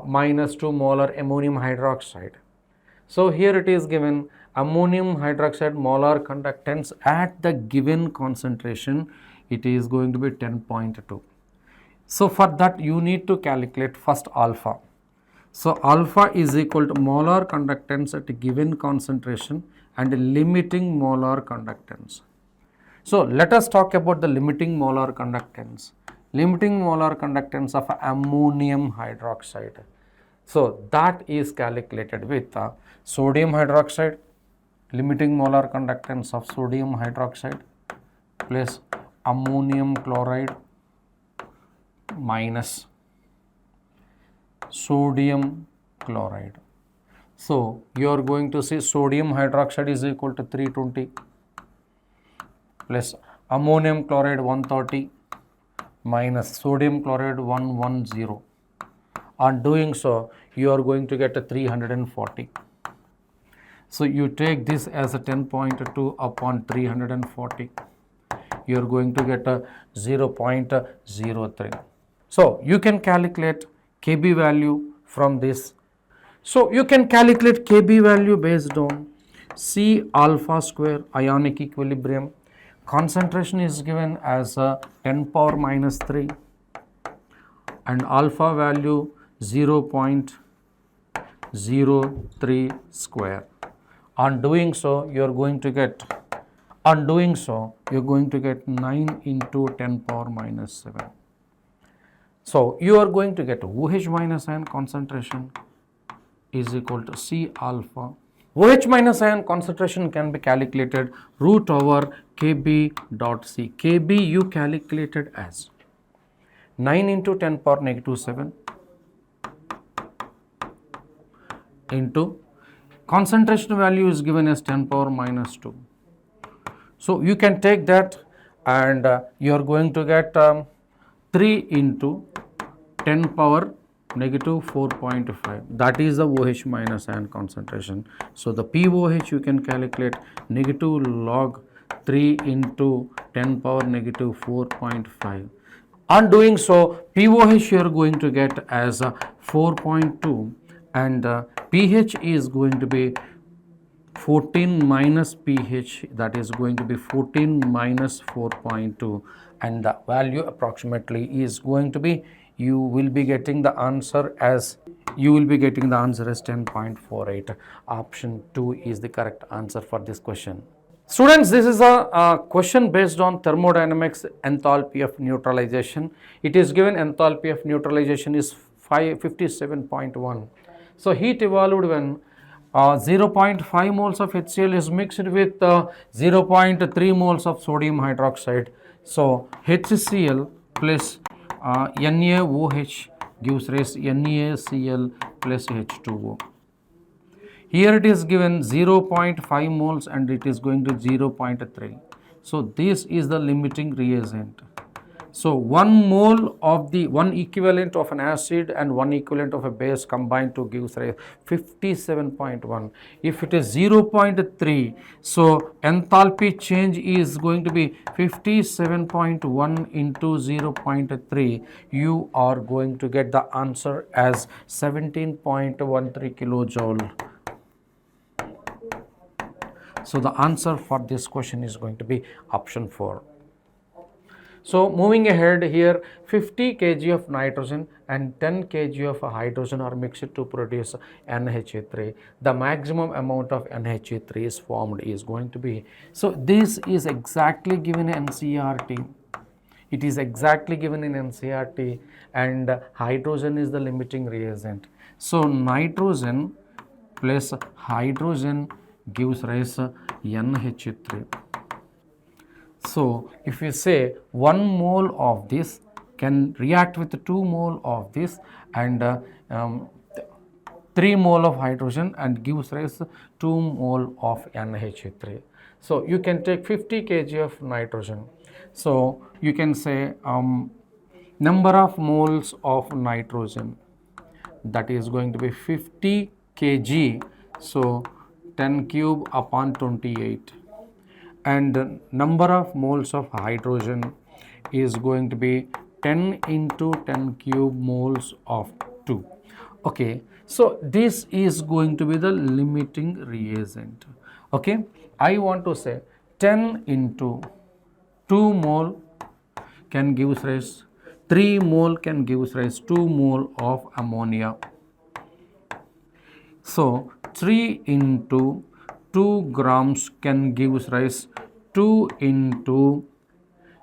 minus 2 molar ammonium hydroxide. So here it is given ammonium hydroxide molar conductance at the given concentration, it is going to be 10.2. So for that you need to calculate first alpha. So alpha is equal to molar conductance at a given concentration and limiting molar conductance. So let us talk about the limiting molar conductance. Limiting molar conductance of ammonium hydroxide. So that is calculated with sodium hydroxide, limiting molar conductance of sodium hydroxide plus ammonium chloride minus sodium chloride. So you are going to see sodium hydroxide is equal to 320 plus ammonium chloride 130 minus sodium chloride 110. On doing so, you are going to get a 340. So you take this as a 10.2 upon 340. You are going to get a 0.03. So you can calculate Kb value from this. So you can calculate Kb value based on C alpha square ionic equilibrium. Concentration is given as a 10 power minus 3 and alpha value 0.03 square. On doing so, you are going to get 9 into 10 power minus 7. So you are going to get OH minus ion concentration is equal to C alpha. OH minus ion concentration can be calculated root over Kb dot C. Kb you calculated as 9 into 10 power negative 7 into concentration value is given as 10 power minus 2. So you can take that and you are going to get 3 into 10 power negative 4.5. That is the OH minus ion concentration. So the POH you can calculate negative log 3 into 10 power negative 4.5. On doing so, POH you are going to get as 4.2 and pH is going to be 14 minus pH, that is going to be 14 minus 4.2, and the value approximately is going to be, you will be getting the answer as 10.48. Option 2 is the correct answer for this question. Students, this is a question based on thermodynamics enthalpy of neutralization. It is given enthalpy of neutralization is 57.1. So heat evolved when 0.5 moles of HCl is mixed with 0.3 moles of sodium hydroxide. So HCl plus NaOH gives rise NaCl plus H2O. Here it is given 0.5 moles and it is going to 0.3. So this is the limiting reagent. So 1 mole of the 1 equivalent of an acid and 1 equivalent of a base combined to gives rise 57.1. If it is 0.3, so enthalpy change is going to be 57.1 into 0.3. You are going to get the answer as 17.13 kilojoule. So the answer for this question is going to be option 4. So moving ahead here, 50 kg of nitrogen and 10 kg of hydrogen are mixed to produce NH3. The maximum amount of NH3 is formed is going to be, so this is exactly given in NCERT. It is exactly given in NCERT and hydrogen is the limiting reagent. So nitrogen plus hydrogen gives rise to NH3. So if you say 1 mole of this can react with 2 mole of this and 3 mole of hydrogen and gives rise to 2 mole of NH3. So you can take 50 kg of nitrogen. So you can say number of moles of nitrogen, that is going to be 50 kg. So 10 cube upon 28. And number of moles of hydrogen is going to be 10 into 10 cube moles of 2. Okay, so this is going to be the limiting reagent. Okay, I want to say 10 into 2 mole can give rise, 3 mole can give rise 2 mole of ammonia. So 3 into 2 grams can give rise 2 into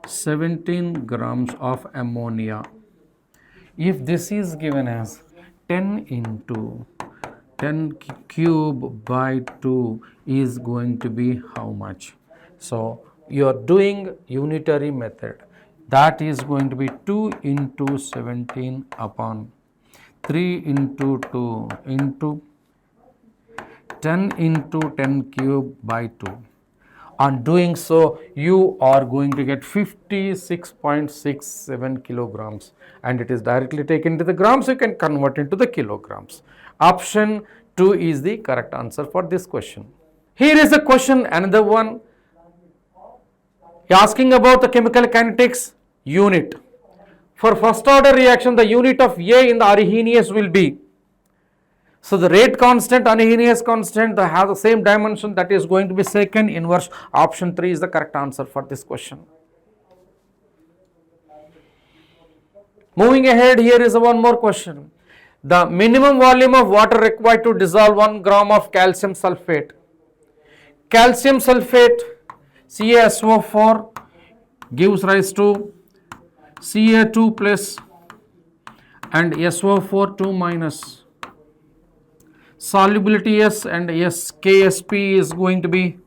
17 grams of ammonia. If this is given as 10 into 10 cube by 2 is going to be how much? So you are doing unitary method. that is going to be 2 into 17 upon 3 into 2 into 10 into 10 cube by 2. On doing so, you are going to get 56.67 kilograms, and it is directly taken to the grams. You can convert into the kilograms. Option 2 is the correct answer for this question. Here is a question, another one, asking about the chemical kinetics unit. For first order reaction, the unit of A in the RE-NEET will be, so the rate constant, RE-NEET constant, they have the same dimension, that is going to be second inverse. Option 3 is the correct answer for this question. Moving ahead, here is one more question. The minimum volume of water required to dissolve 1 gram of calcium sulfate. Calcium sulfate, CaSO4, gives rise to Ca2 plus and SO4 2 minus. Solubility S and S, KSP is going to be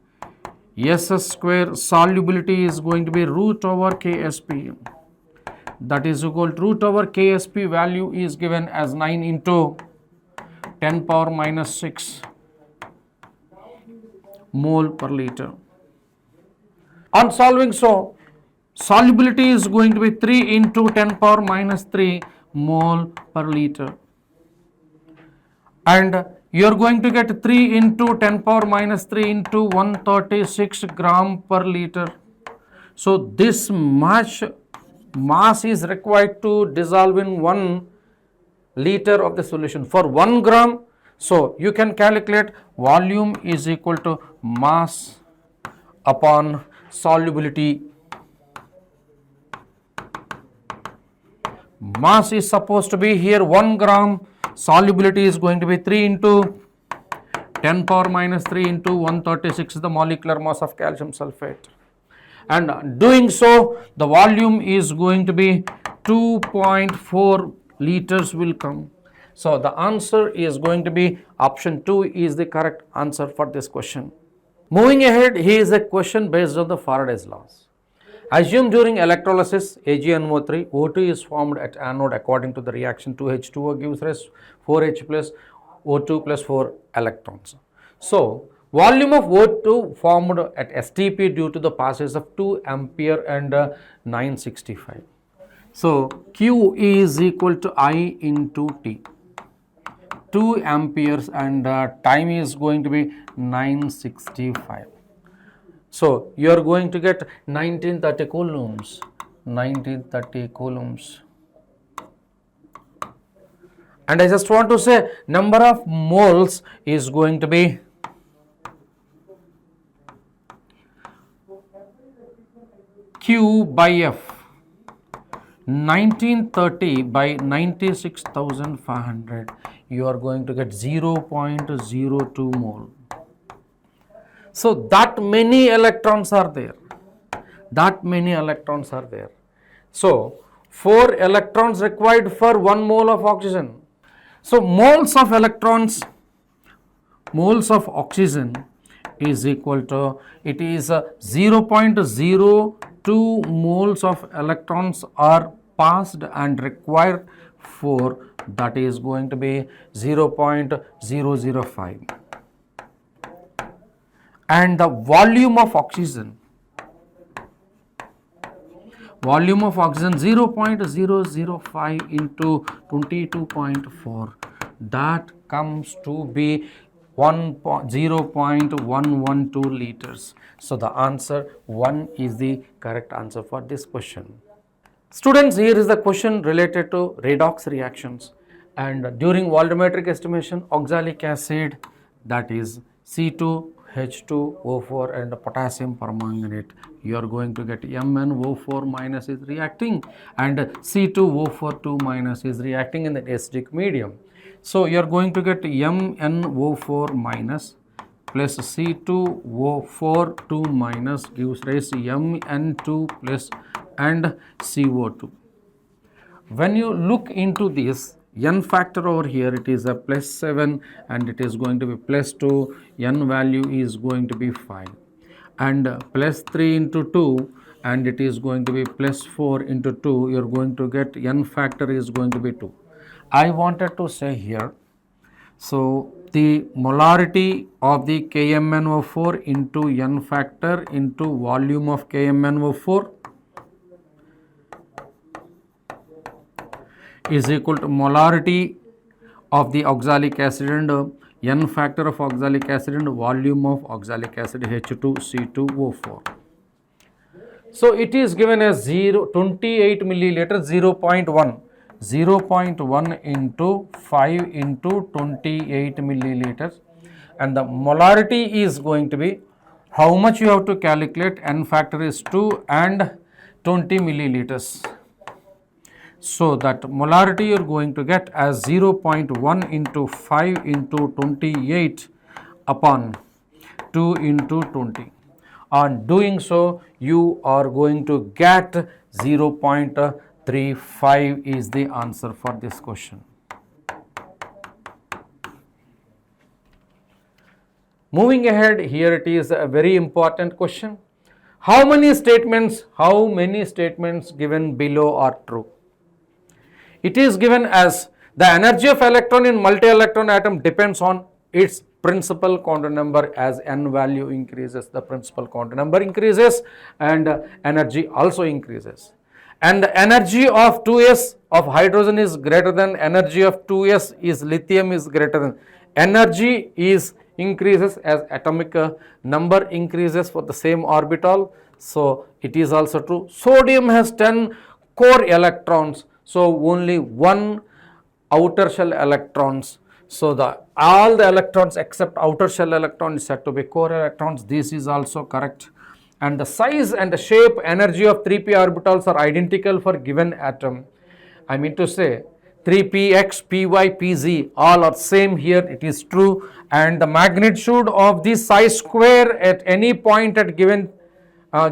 SS square. Solubility is going to be root over KSP. That is equal to root over KSP value is given as 9 into 10 power minus 6 mole per liter. On solving so, solubility is going to be 3 into 10 power minus 3 mole per liter. And you are going to get 3 into 10 power minus 3 into 136 gram per liter. So this much mass is required to dissolve in 1 liter of the solution for 1 gram. So you can calculate volume is equal to mass upon solubility. Mass is supposed to be here 1 gram. Solubility is going to be 3 into 10 power minus 3 into 136 is the molecular mass of calcium sulfate. And doing so, the volume is going to be 2.4 liters will come. So the answer is going to be option 2 is the correct answer for this question. Moving ahead, here is a question based on the Faraday's laws. Assume during electrolysis AgNO3, O2 is formed at anode according to the reaction 2H2O gives rise 4H plus O2 plus 4 electrons. So volume of O2 formed at STP due to the passage of 2 ampere and 965. So Q is equal to I into T. 2 amperes and time is going to be 965. So you are going to get 1930 coulombs. 1930 coulombs. And I just want to say number of moles is going to be Q by F. 1930 by 96,500. You are going to get 0.02 mole. So that many electrons are there. That many electrons are there. So 4 electrons required for 1 mole of oxygen. So moles of electrons, moles of oxygen is equal to, it is 0.02 moles of electrons are passed and required for, that is going to be 0.005. And the volume of oxygen 0.005 into 22.4, that comes to be 0.112 liters. So the answer 1 is the correct answer for this question. Students, here is the question related to redox reactions, and during volumetric estimation oxalic acid, that is C2H2O4 and potassium permanganate, you are going to get MnO4 minus is reacting and C2O4 minus is reacting in the acidic medium. So you are going to get MnO4 minus plus C2O4 minus gives rise to Mn2 plus and CO2. When you look into this N factor over here, it is a plus 7 and it is going to be plus 2, N value is going to be 5 and plus 3 into 2 and it is going to be plus 4 into 2, you are going to get n factor is going to be 2. I wanted to say here, so the molarity of the KMnO4 into n factor into volume of KMnO4 is equal to molarity of the oxalic acid and n factor of oxalic acid and volume of oxalic acid H2C2O4. So it is given as 28 milliliter 0.1. 0.1 into 5 into 28 milliliters, and the molarity is going to be how much you have to calculate, n factor is 2 and 20 milliliters. So that molarity you are going to get as 0.1 into 5 into 28 upon 2 into 20. On doing so, you are going to get 0.35 is the answer for this question. Moving ahead, here it is a very important question. How many statements given below are true? It is given as the energy of electron in multi-electron atom depends on its principal quantum number. As n value increases, the principal quantum number increases and energy also increases. And the energy of 2s of hydrogen is greater than energy of 2s is lithium is greater than. Energy is increases as atomic number increases for the same orbital. So it is also true. Sodium has 10 core electrons, so only one outer shell electrons. So all the electrons except outer shell electron is said to be core electrons. This is also correct. And the size and the shape, energy of 3p orbitals are identical for given atom. I mean to say 3px, py, pz all are same here, it is true. And the magnitude of the psi square at any point at given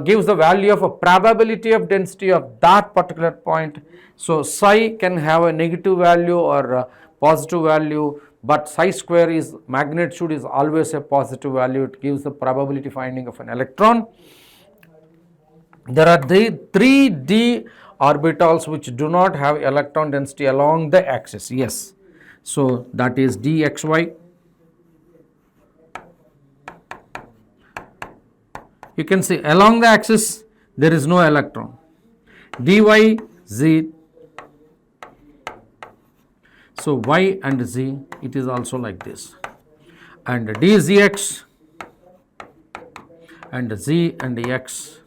gives the value of a probability of density of that particular point. So psi can have a negative value or a positive value, but psi square is magnitude is always a positive value. It gives the probability finding of an electron. There are the 3d orbitals which do not have electron density along the axis. Yes, so that is dxy. You can see along the axis there is no electron. dyz, so y and z it is also like this, and dzx and z and x,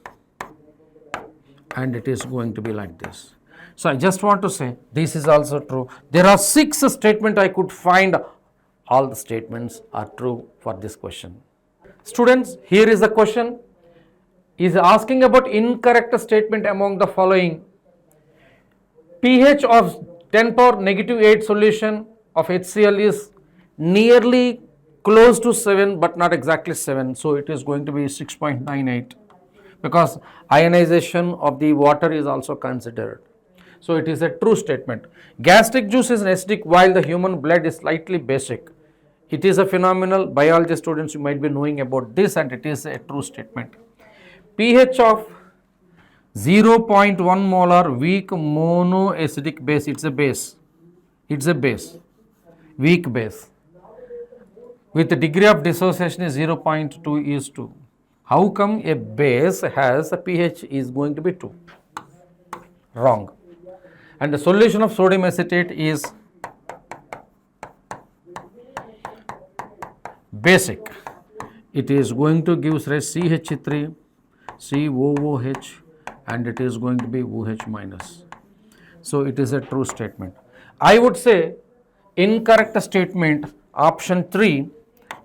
and it is going to be like this. So I just want to say this is also true. There are 6 statements I could find. All the statements are true for this question. Students, here is the question. Is asking about incorrect statement among the following. pH of 10 power negative 8 solution of HCl is nearly close to 7 but not exactly 7. So it is going to be 6.98 because ionization of the water is also considered. So it is a true statement. Gastric juice is acidic while the human blood is slightly basic. It is a phenomenal. Biology students, you might be knowing about this, and it is a true statement. pH of 0.1 molar weak monoacidic base, it's a base, weak base, with the degree of dissociation is 0.2 is 2. How come a base has a pH is going to be 2? Wrong. And the solution of sodium acetate is basic. It is going to give rise CH3, COOH, and it is going to be OH minus. So it is a true statement. I would say incorrect statement option 3.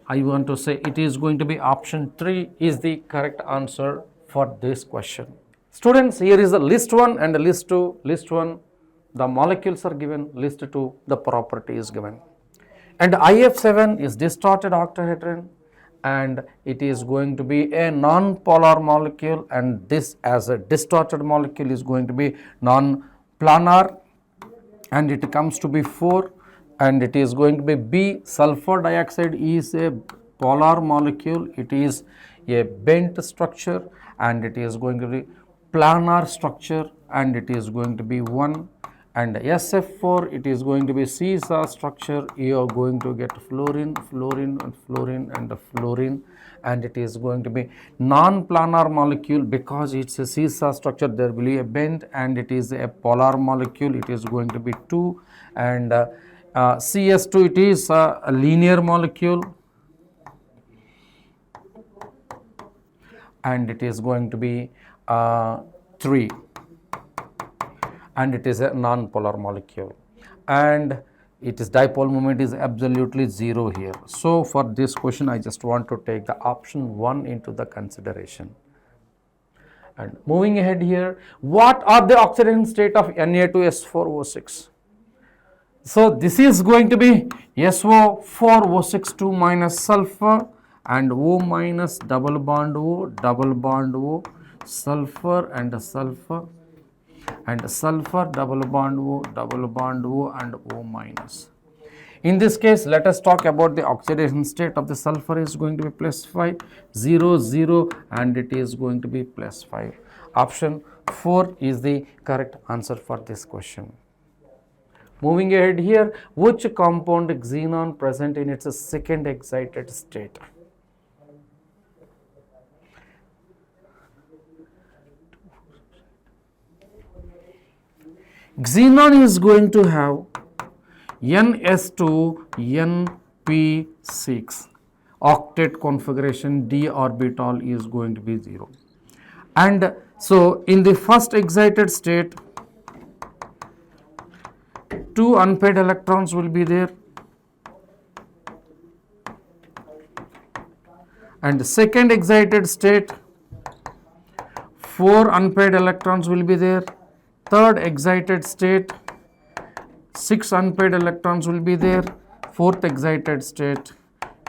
I want to say it is going to be option 3 is the correct answer for this question. Students, here is the list 1 and the list 2. List 1, the molecules are given. List 2, the property is given. And IF7 is distorted octahedron, and it is going to be a non-polar molecule, and this as a distorted molecule is going to be non-planar, and it comes to be 4, and it is going to be B. Sulfur dioxide is a polar molecule. It is a bent structure, and it is going to be planar structure and it is going to be 1, and SF4 it is going to be seesaw structure. You are going to get fluorine, fluorine and fluorine and fluorine, and it is going to be non-planar molecule because it's a seesaw structure. There will be a bend, and it is a polar molecule. It is going to be 2, and CS2 it is a linear molecule, and it is going to be 3, and it is a non-polar molecule, and its dipole moment is absolutely 0 here. So for this question I just want to take the option 1 into the consideration. And moving ahead here, what are the oxidation state of Na2S4O6? So this is going to be SO4O6 2 minus sulfur and O minus double bond O, sulfur and sulfur, and sulfur double bond O and O minus. In this case, let us talk about the oxidation state of the sulfur is going to be plus 5, 0, 0, and it is going to be plus 5. Option 4 is the correct answer for this question. Moving ahead here, which compound xenon present in its second excited state? Xenon is going to have NS2 NP6 octet configuration, d orbital is going to be 0. And so in the first excited state, 2 unpaired electrons will be there, and the second excited state, 4 unpaired electrons will be there. Third excited state, 6 unpaired electrons will be there. Fourth excited state,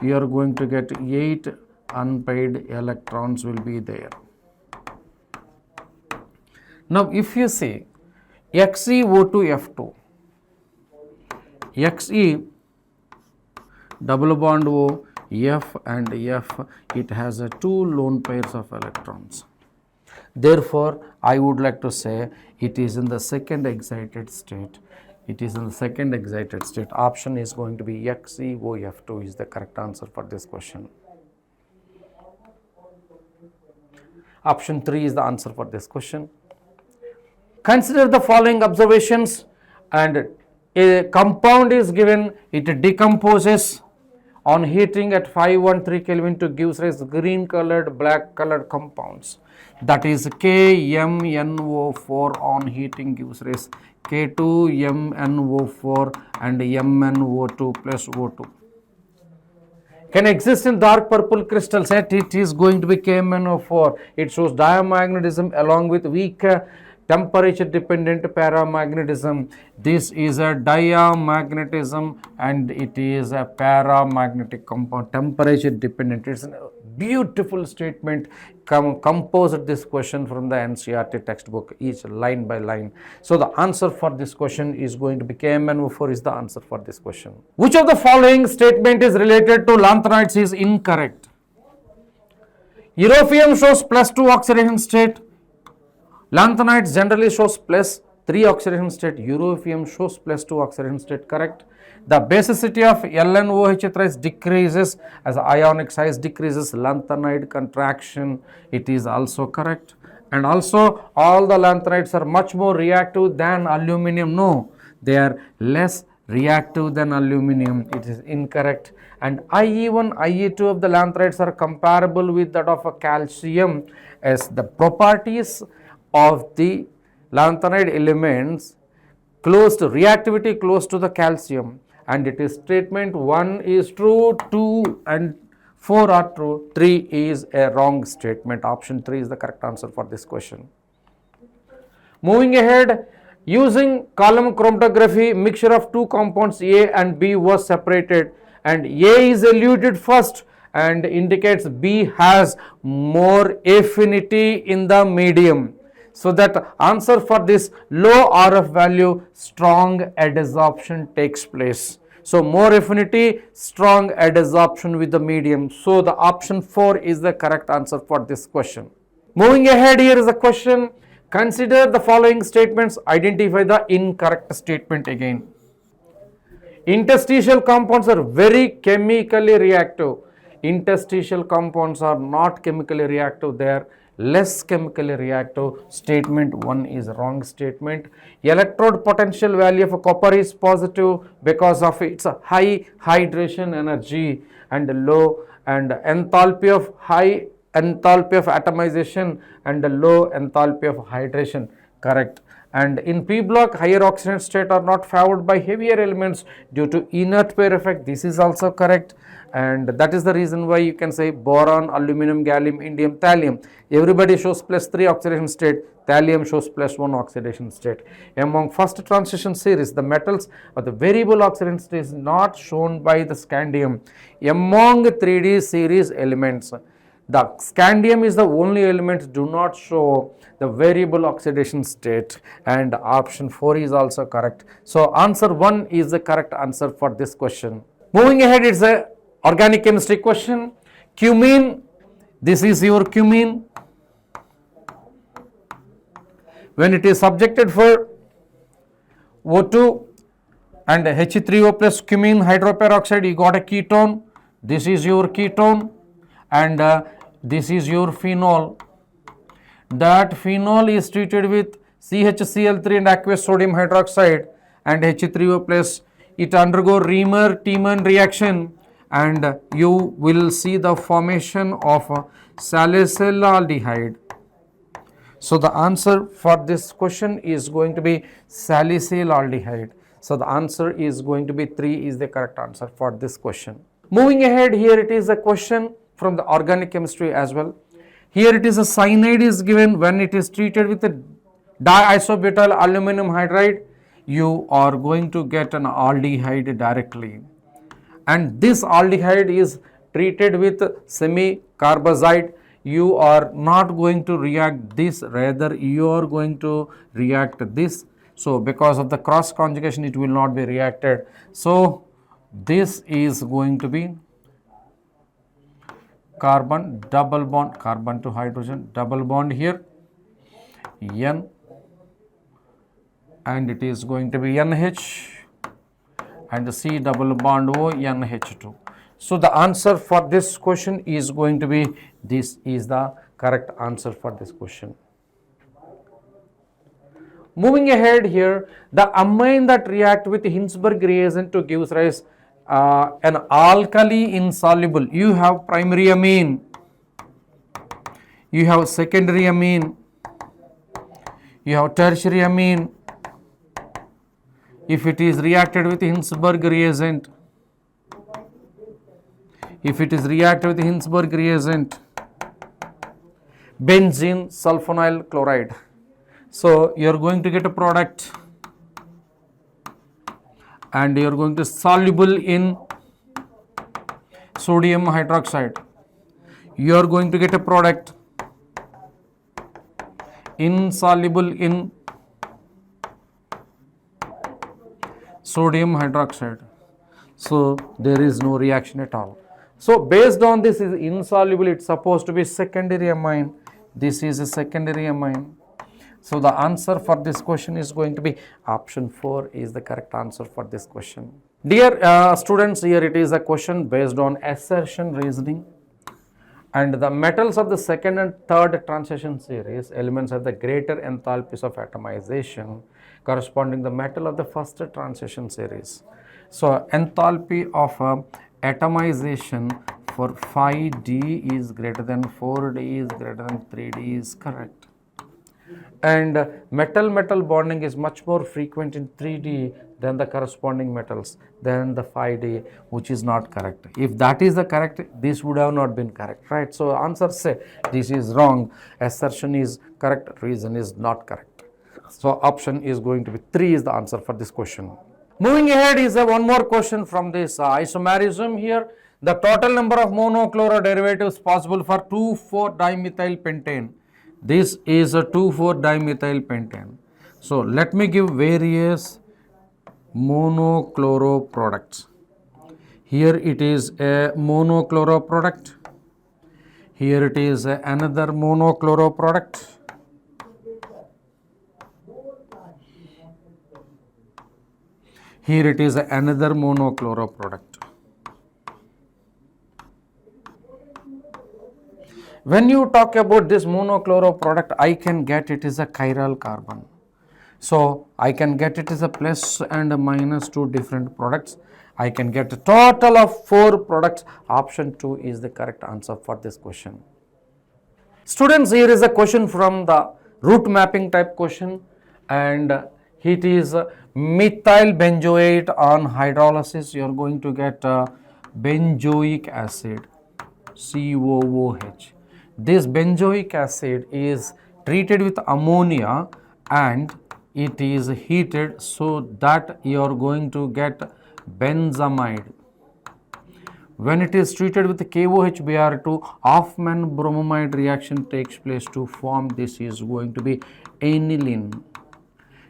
you are going to get 8 unpaired electrons will be there. Now if you see XeO2F2, Xe double bond O, F and F, it has 2 lone pairs of electrons. Therefore, I would like to say it is in the second excited state. It is in the second excited state. Option is going to be XeOF2 is the correct answer for this question. Option 3 is the answer for this question. Consider the following observations, and a compound is given, it decomposes on heating at 513 Kelvin to gives rise green colored, black colored compounds. That is KMNO4 on heating gives rise K2MNO4 and MnO2 plus O2. Can exist in dark purple crystals, yet it is going to be KMNO4. It shows diamagnetism along with weak temperature dependent paramagnetism. This is a diamagnetism and it is a paramagnetic compound, temperature dependent. It's a beautiful statement composed this question from the NCERT textbook, each line by line. So the answer for this question is going to be KMNO4 is the answer for this question. Which of the following statement is related to lanthanides is incorrect? Europium shows +2 oxidation state. Lanthanides generally shows +3 oxidation state. Europium shows +2 oxidation state. Correct. The basicity of LNOH thrice decreases as ionic size decreases. Lanthanide contraction, it is also correct. And also all the lanthanides are much more reactive than aluminum. No, they are less reactive than aluminum. It is incorrect. And IE1, IE2 of the lanthanides are comparable with that of a calcium, as the properties of the lanthanide elements close to reactivity close to the calcium, and it is statement 1 is true, 2 and 4 are true, 3 is a wrong statement. Option 3 is the correct answer for this question. Moving ahead, using column chromatography, mixture of 2 compounds A and B was separated, and A is eluted first and indicates B has more affinity in the medium. So that answer for this low RF value, strong adsorption takes place. So more affinity, strong adsorption with the medium. So the option 4 is the correct answer for this question. Moving ahead, here is a question. Consider the following statements. Identify the incorrect statement again. Interstitial compounds are very chemically reactive. Interstitial compounds are not chemically reactive, they are less chemically reactive. Statement 1 is wrong statement. Electrode potential value of copper is positive because of its high hydration energy and low and enthalpy of high enthalpy of atomization and low enthalpy of hydration. Correct. And in P block, higher oxidant state are not favored by heavier elements due to inert pair effect. This is also correct, and that is the reason why you can say boron, aluminum, gallium, indium, thallium. Everybody shows +3 oxidation state. Thallium shows +1 oxidation state. Among first transition series, the metals of the variable oxidant state is not shown by the scandium. Among 3D series elements, the scandium is the only element do not show the variable oxidation state, and option 4 is also correct. So answer 1 is the correct answer for this question. Moving ahead, it's a organic chemistry question. Cumene, this is your cumene. When it is subjected for O2 and H3O plus cumene hydroperoxide, you got a ketone. This is your ketone, and this is your phenol. That phenol is treated with CHCl3 and aqueous sodium hydroxide and H3O plus. It undergo Reamer-Tiemann reaction, and you will see the formation of salicylaldehyde. So the answer for this question is going to be salicylaldehyde. So the answer is going to be 3 is the correct answer for this question. Moving ahead, here it is a question from the organic chemistry as well. Here it is a cyanide is given. When it is treated with a diisobutyl aluminum hydride, you are going to get an aldehyde directly, and this aldehyde is treated with semi-carbazide. You are not going to react this, rather you are going to react this. So because of the cross conjugation, it will not be reacted. So this is going to be carbon double bond, carbon to hydrogen double bond here, N, and it is going to be NH, and the C double bond O, NH2. So the answer for this question is going to be, this is the correct answer for this question. Moving ahead here, the amine that react with Hinsberg reagent to gives rise an alkali insoluble. You have primary amine, you have secondary amine, you have tertiary amine. If it is reacted with Hinsberg reagent, if it is reacted with Hinsberg reagent, benzene sulfonyl chloride. So you are going to get a product, and you are going to soluble in sodium hydroxide. You are going to get a product insoluble in sodium hydroxide. So there is no reaction at all. So based on this is insoluble, it's supposed to be secondary amine. This is a secondary amine. So the answer for this question is going to be option 4 is the correct answer for this question. Dear students, here it is a question based on assertion reasoning, and the metals of the second and third transition series elements have the greater enthalpies of atomization corresponding the metal of the first transition series. So enthalpy of atomization for 5D is greater than 4D is greater than 3D is correct. And metal-metal bonding is much more frequent in 3D than the corresponding metals than the 5D, which is not correct. If that is the correct, this would have not been correct, right? So answer say this is wrong, assertion is correct, reason is not correct. So option is going to be 3 is the answer for this question. Moving ahead is one more question from this isomerism here. The total number of monochloro derivatives possible for 2,4-dimethyl pentane. This is a 2,4-dimethyl pentane. So let me give various monochloro products. Here it is a monochloro product. Here it is another monochloro product. Here it is another monochloro product. When you talk about this monochloro product, I can get it is a chiral carbon. So I can get it as a plus and minus two different products. I can get a total of 4 products. Option 2 is the correct answer for this question. Students, here is a question from the root mapping type question, and it is methyl benzoate on hydrolysis. You are going to get benzoic acid, COOH. This benzoic acid is treated with ammonia and it is heated, so that you are going to get benzamide. When it is treated with KOHBr2, Hoffman bromamide reaction takes place to form, this is going to be aniline.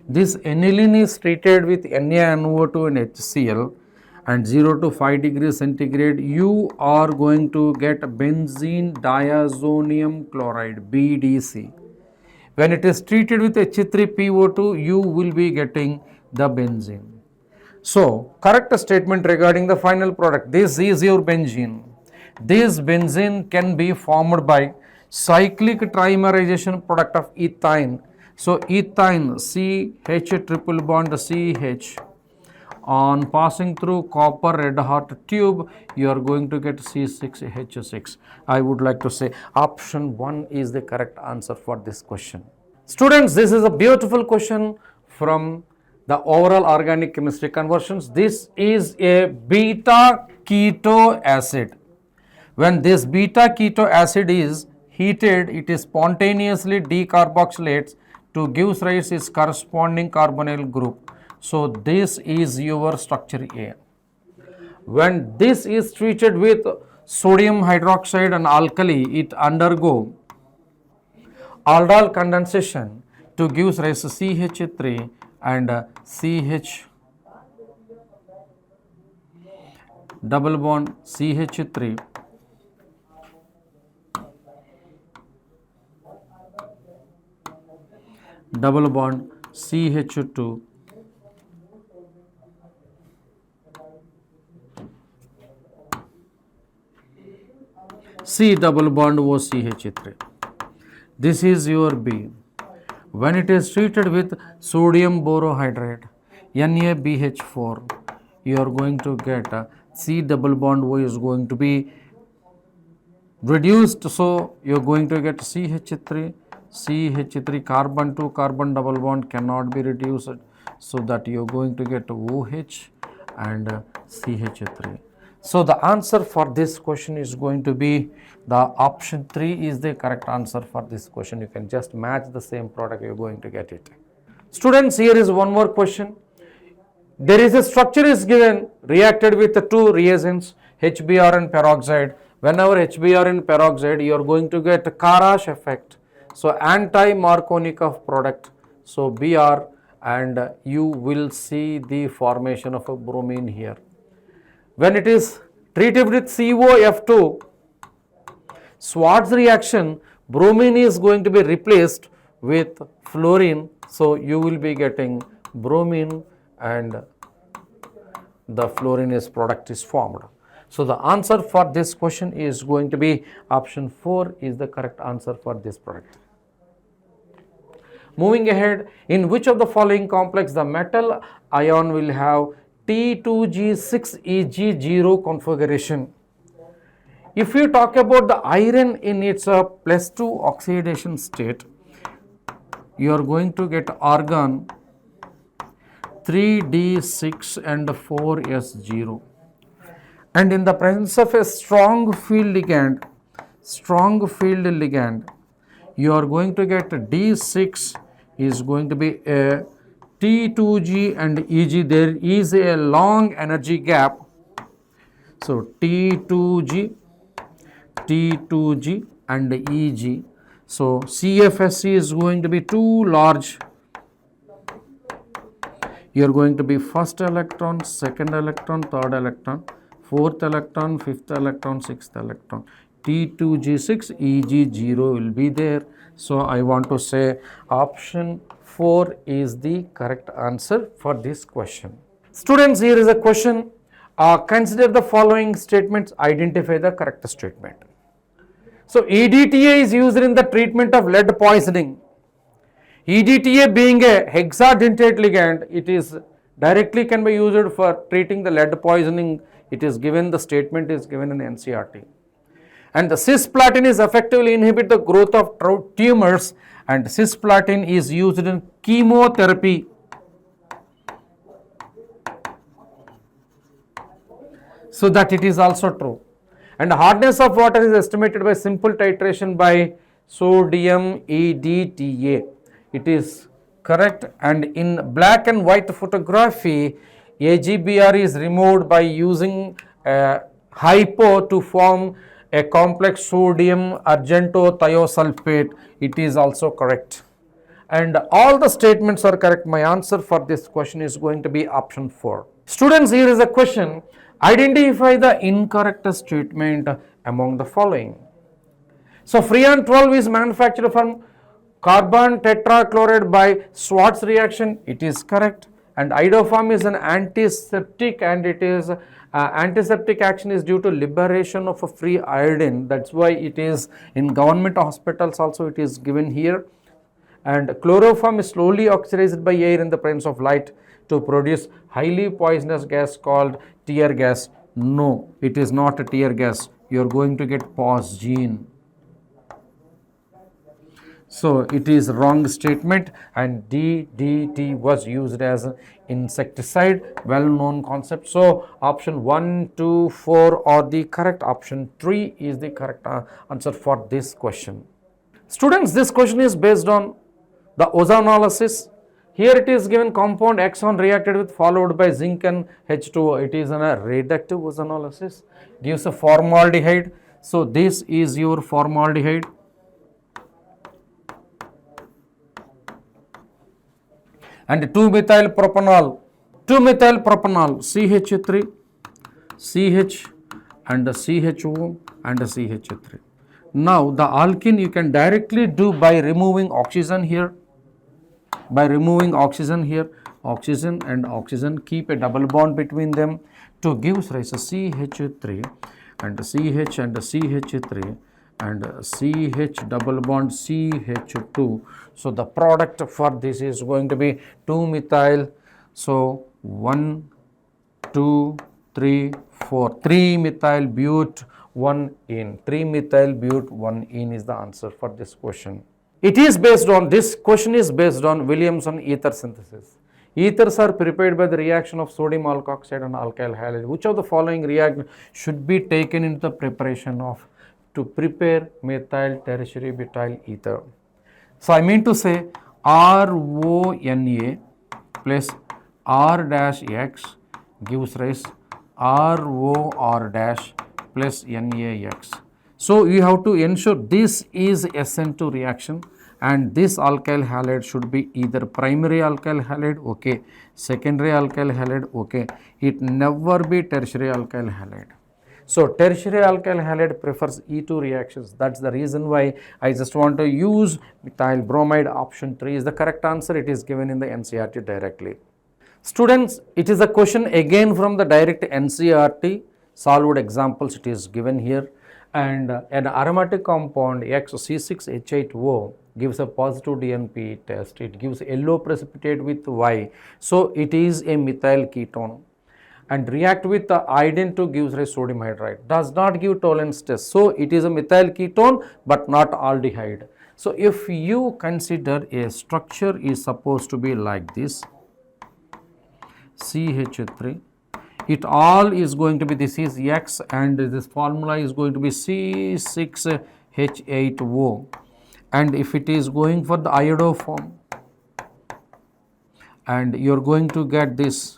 This aniline is treated with NaNO2 and HCl, and 0 to 5 degrees centigrade, you are going to get benzene diazonium chloride, BDC. When it is treated with H3PO2, you will be getting the benzene. So, correct statement regarding the final product. This is your benzene. This benzene can be formed by cyclic trimerization product of ethine. So, ethine CH triple bond CH on passing through copper red hot tube, you are going to get C6H6. I would like to say option 1 is the correct answer for this question. Students, this is a beautiful question from the overall organic chemistry conversions. This is a beta keto acid. When this beta keto acid is heated, it is spontaneously decarboxylates to give rise its corresponding carbonyl group. So this is your structure A. When this is treated with sodium hydroxide and alkali, it undergo aldol condensation to give rise to CH3 and CH double bond CH3 double bond CH2 C double bond OCH3. This is your B. When it is treated with sodium borohydrate, NaBH4, you are going to get C double bond O is going to be reduced, so you are going to get CH3 carbon to carbon double bond cannot be reduced, so that you are going to get OH and CH3. So the answer for this question is going to be the option 3 is the correct answer for this question. You can just match the same product, you are going to get it. Students, here is one more question. There is a structure is given reacted with the 2 reagents, HBr and peroxide. Whenever HBr and peroxide, you are going to get Karash effect. So anti-Markovnikov product. So Br, and you will see the formation of a bromine here. When it is treated with COF2, Schwarz reaction, bromine is going to be replaced with fluorine. So you will be getting bromine and the fluorinous product is formed. So the answer for this question is going to be option 4 is the correct answer for this product. Moving ahead, in which of the following complex the metal ion will have T2G6Eg0 configuration? If you talk about the iron in its +2 oxidation state, you are going to get argon 3D6 and 4S0. And in the presence of a strong field ligand, you are going to get D6 is going to be a T2G and Eg. There is a long energy gap. So T2G and Eg. So CFSC is going to be too large. You are going to be first electron, second electron, third electron, fourth electron, fifth electron, sixth electron. T2G6, Eg0 will be there. So I want to say option 4 is the correct answer for this question. Students, here is a question. Consider the following statements, identify the correct statement. So, EDTA is used in the treatment of lead poisoning. EDTA being a hexadentate ligand, it is directly can be used for treating the lead poisoning. It is given, the statement is given in NCERT. And the cisplatin is effectively inhibit the growth of tumors, and cisplatin is used in chemotherapy. So that it is also true. And the hardness of water is estimated by simple titration by sodium EDTA. It is correct. And in black and white photography, AGBR is removed by using hypo to form a complex sodium argentothiosulfate. It is also correct. And all the statements are correct. My answer for this question is going to be option 4. Students, here is a question. Identify the incorrect statement among the following. So, Freon 12 is manufactured from carbon tetrachloride by Schwartz reaction. It is correct. And iodoform is an antiseptic, and it is antiseptic action is due to liberation of a free iodine. That's why it is in government hospitals also it is given here. And chloroform is slowly oxidized by air in the presence of light to produce highly poisonous gas called tear gas. No, it is not a tear gas. You are going to get pause gene. So it is wrong statement, and DDT was used as insecticide, well known concept. So option 1, 2, 4 are the correct. Option 3 is the correct answer for this question. Students, this question is based on the ozonolysis. Here it is given compound X1 reacted with followed by zinc and H2O. It is a reductive ozonolysis. Gives a formaldehyde. So this is your formaldehyde. And 2-methyl-propanol, CH3, CH and CHO and CH3. Now the alkene you can directly do by removing oxygen here. Oxygen and oxygen, keep a double bond between them to give rise to CH3 and CH and CH3 and CH double bond CH2. So the product for this is going to be 2-methyl. So 1, 2, 3, 4, 3-methyl but 1-ene. 3-methyl but 1-ene is the answer for this question. It is based on, this question is based on Williamson ether synthesis. Ethers are prepared by the reaction of sodium alkoxide and alkyl halide. Which of the following reactions should be taken into the preparation of to prepare methyl tertiary butyl ether? So I mean to say RONA plus R-X gives rise ROR- plus NaX. So you have to ensure this is SN2 reaction, and this alkyl halide should be either primary alkyl halide, okay, secondary alkyl halide, okay, it never be tertiary alkyl halide. So tertiary alkyl halide prefers E2 reactions. That's the reason why I just want to use methyl bromide. Option 3 is the correct answer. It is given in the NCERT directly. Students, it is a question again from the direct NCERT. Solved examples it is given here. And an aromatic compound XC6H8O gives a positive DNP test. It gives yellow precipitate with Y. So it is a methyl ketone. And react with the iodine to gives rise sodium hydride. Does not give tolerance test. So it is a methyl ketone but not aldehyde. So if you consider a structure is supposed to be like this, CH3, it all is going to be, this is X and this formula is going to be C6H8O. And if it is going for the iodoform, and you are going to get this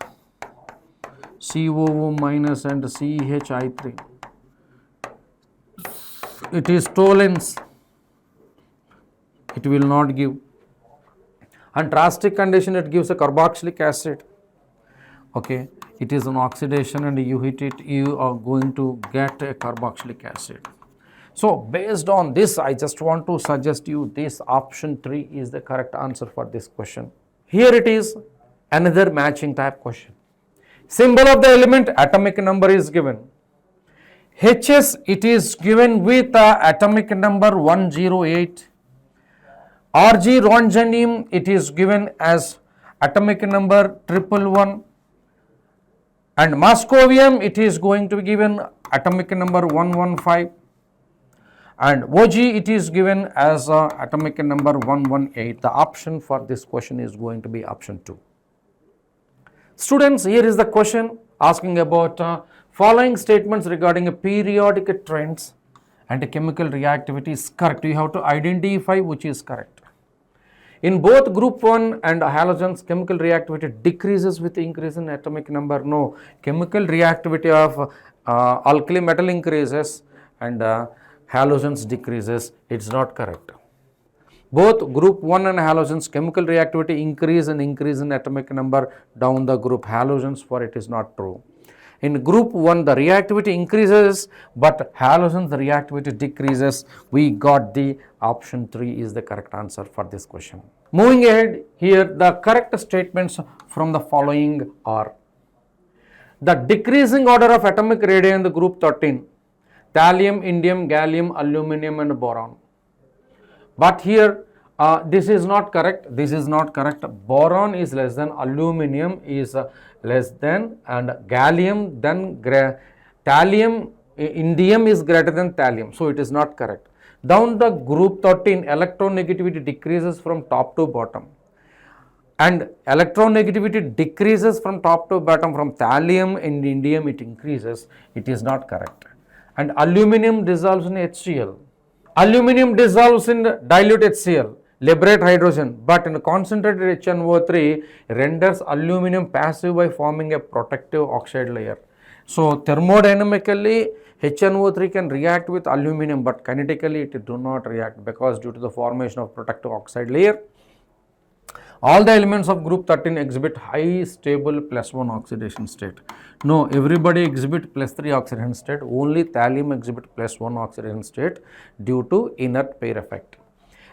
COO minus and CHI3. It is tolerance, it will not give. And drastic condition, it gives a carboxylic acid. Okay, it is an oxidation, and you hit it, you are going to get a carboxylic acid. So based on this, I just want to suggest you this option 3 is the correct answer for this question. Here it is another matching type question. Symbol of the element, atomic number is given. HS, it is given with atomic number 108. RG ronzanium, it is given as atomic number 111. And moscovium, it is going to be given atomic number 115. And OG, it is given as atomic number 118. The option for this question is going to be option 2. Students, here is the question asking about following statements regarding periodic trends and chemical reactivity is correct. You have to identify which is correct. In both group 1 and halogens, chemical reactivity decreases with increase in atomic number. No, chemical reactivity of alkali metal increases and halogens decreases. It's not correct. Both group 1 and halogens, chemical reactivity increase in atomic number down the group. Halogens, for it is not true. In group 1, the reactivity increases, but halogens, the reactivity decreases. We got the option 3 is the correct answer for this question. Moving ahead, here the correct statements from the following are: the decreasing order of atomic radii in the group 13, thallium, indium, gallium, aluminum and boron. But here this is not correct. This is not correct. Boron is less than, aluminum is less than, and gallium, then thallium, indium is greater than thallium. So it is not correct. Down the group 13, electronegativity decreases from top to bottom. And electronegativity decreases from top to bottom. From thallium and indium it increases. It is not correct. And aluminum dissolves in HCl. Aluminum dissolves in dilute HCl, liberate hydrogen, but in concentrated HNO3 renders aluminum passive by forming a protective oxide layer. So thermodynamically HNO3 can react with aluminum, but kinetically it do not react because due to the formation of protective oxide layer. All the elements of group 13 exhibit high stable +1 oxidation state. No, everybody exhibit +3 oxidation state. Only thallium exhibit +1 oxidation state due to inert pair effect.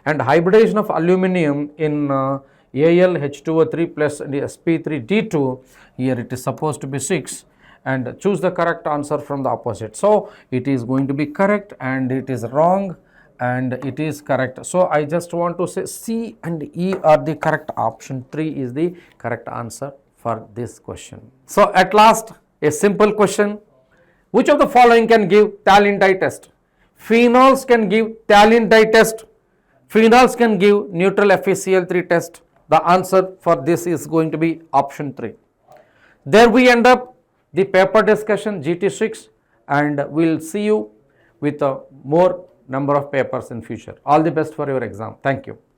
And hybridization of aluminum in AlH2O3 plus sp3d2, here it is supposed to be 6, and choose the correct answer from the opposite. So it is going to be correct and it is wrong and it is correct. So I just want to say C and E are the correct. Option 3 is the correct answer for this question. So at last, a simple question: which of the following can give phthalate dye test? Phenols can give phthalate dye test. Phenols can give neutral FeCl3 test. The answer for this is going to be option 3. There we end up the paper discussion GT6, and we'll see you with a more number of papers in future. All the best for your exam. Thank you.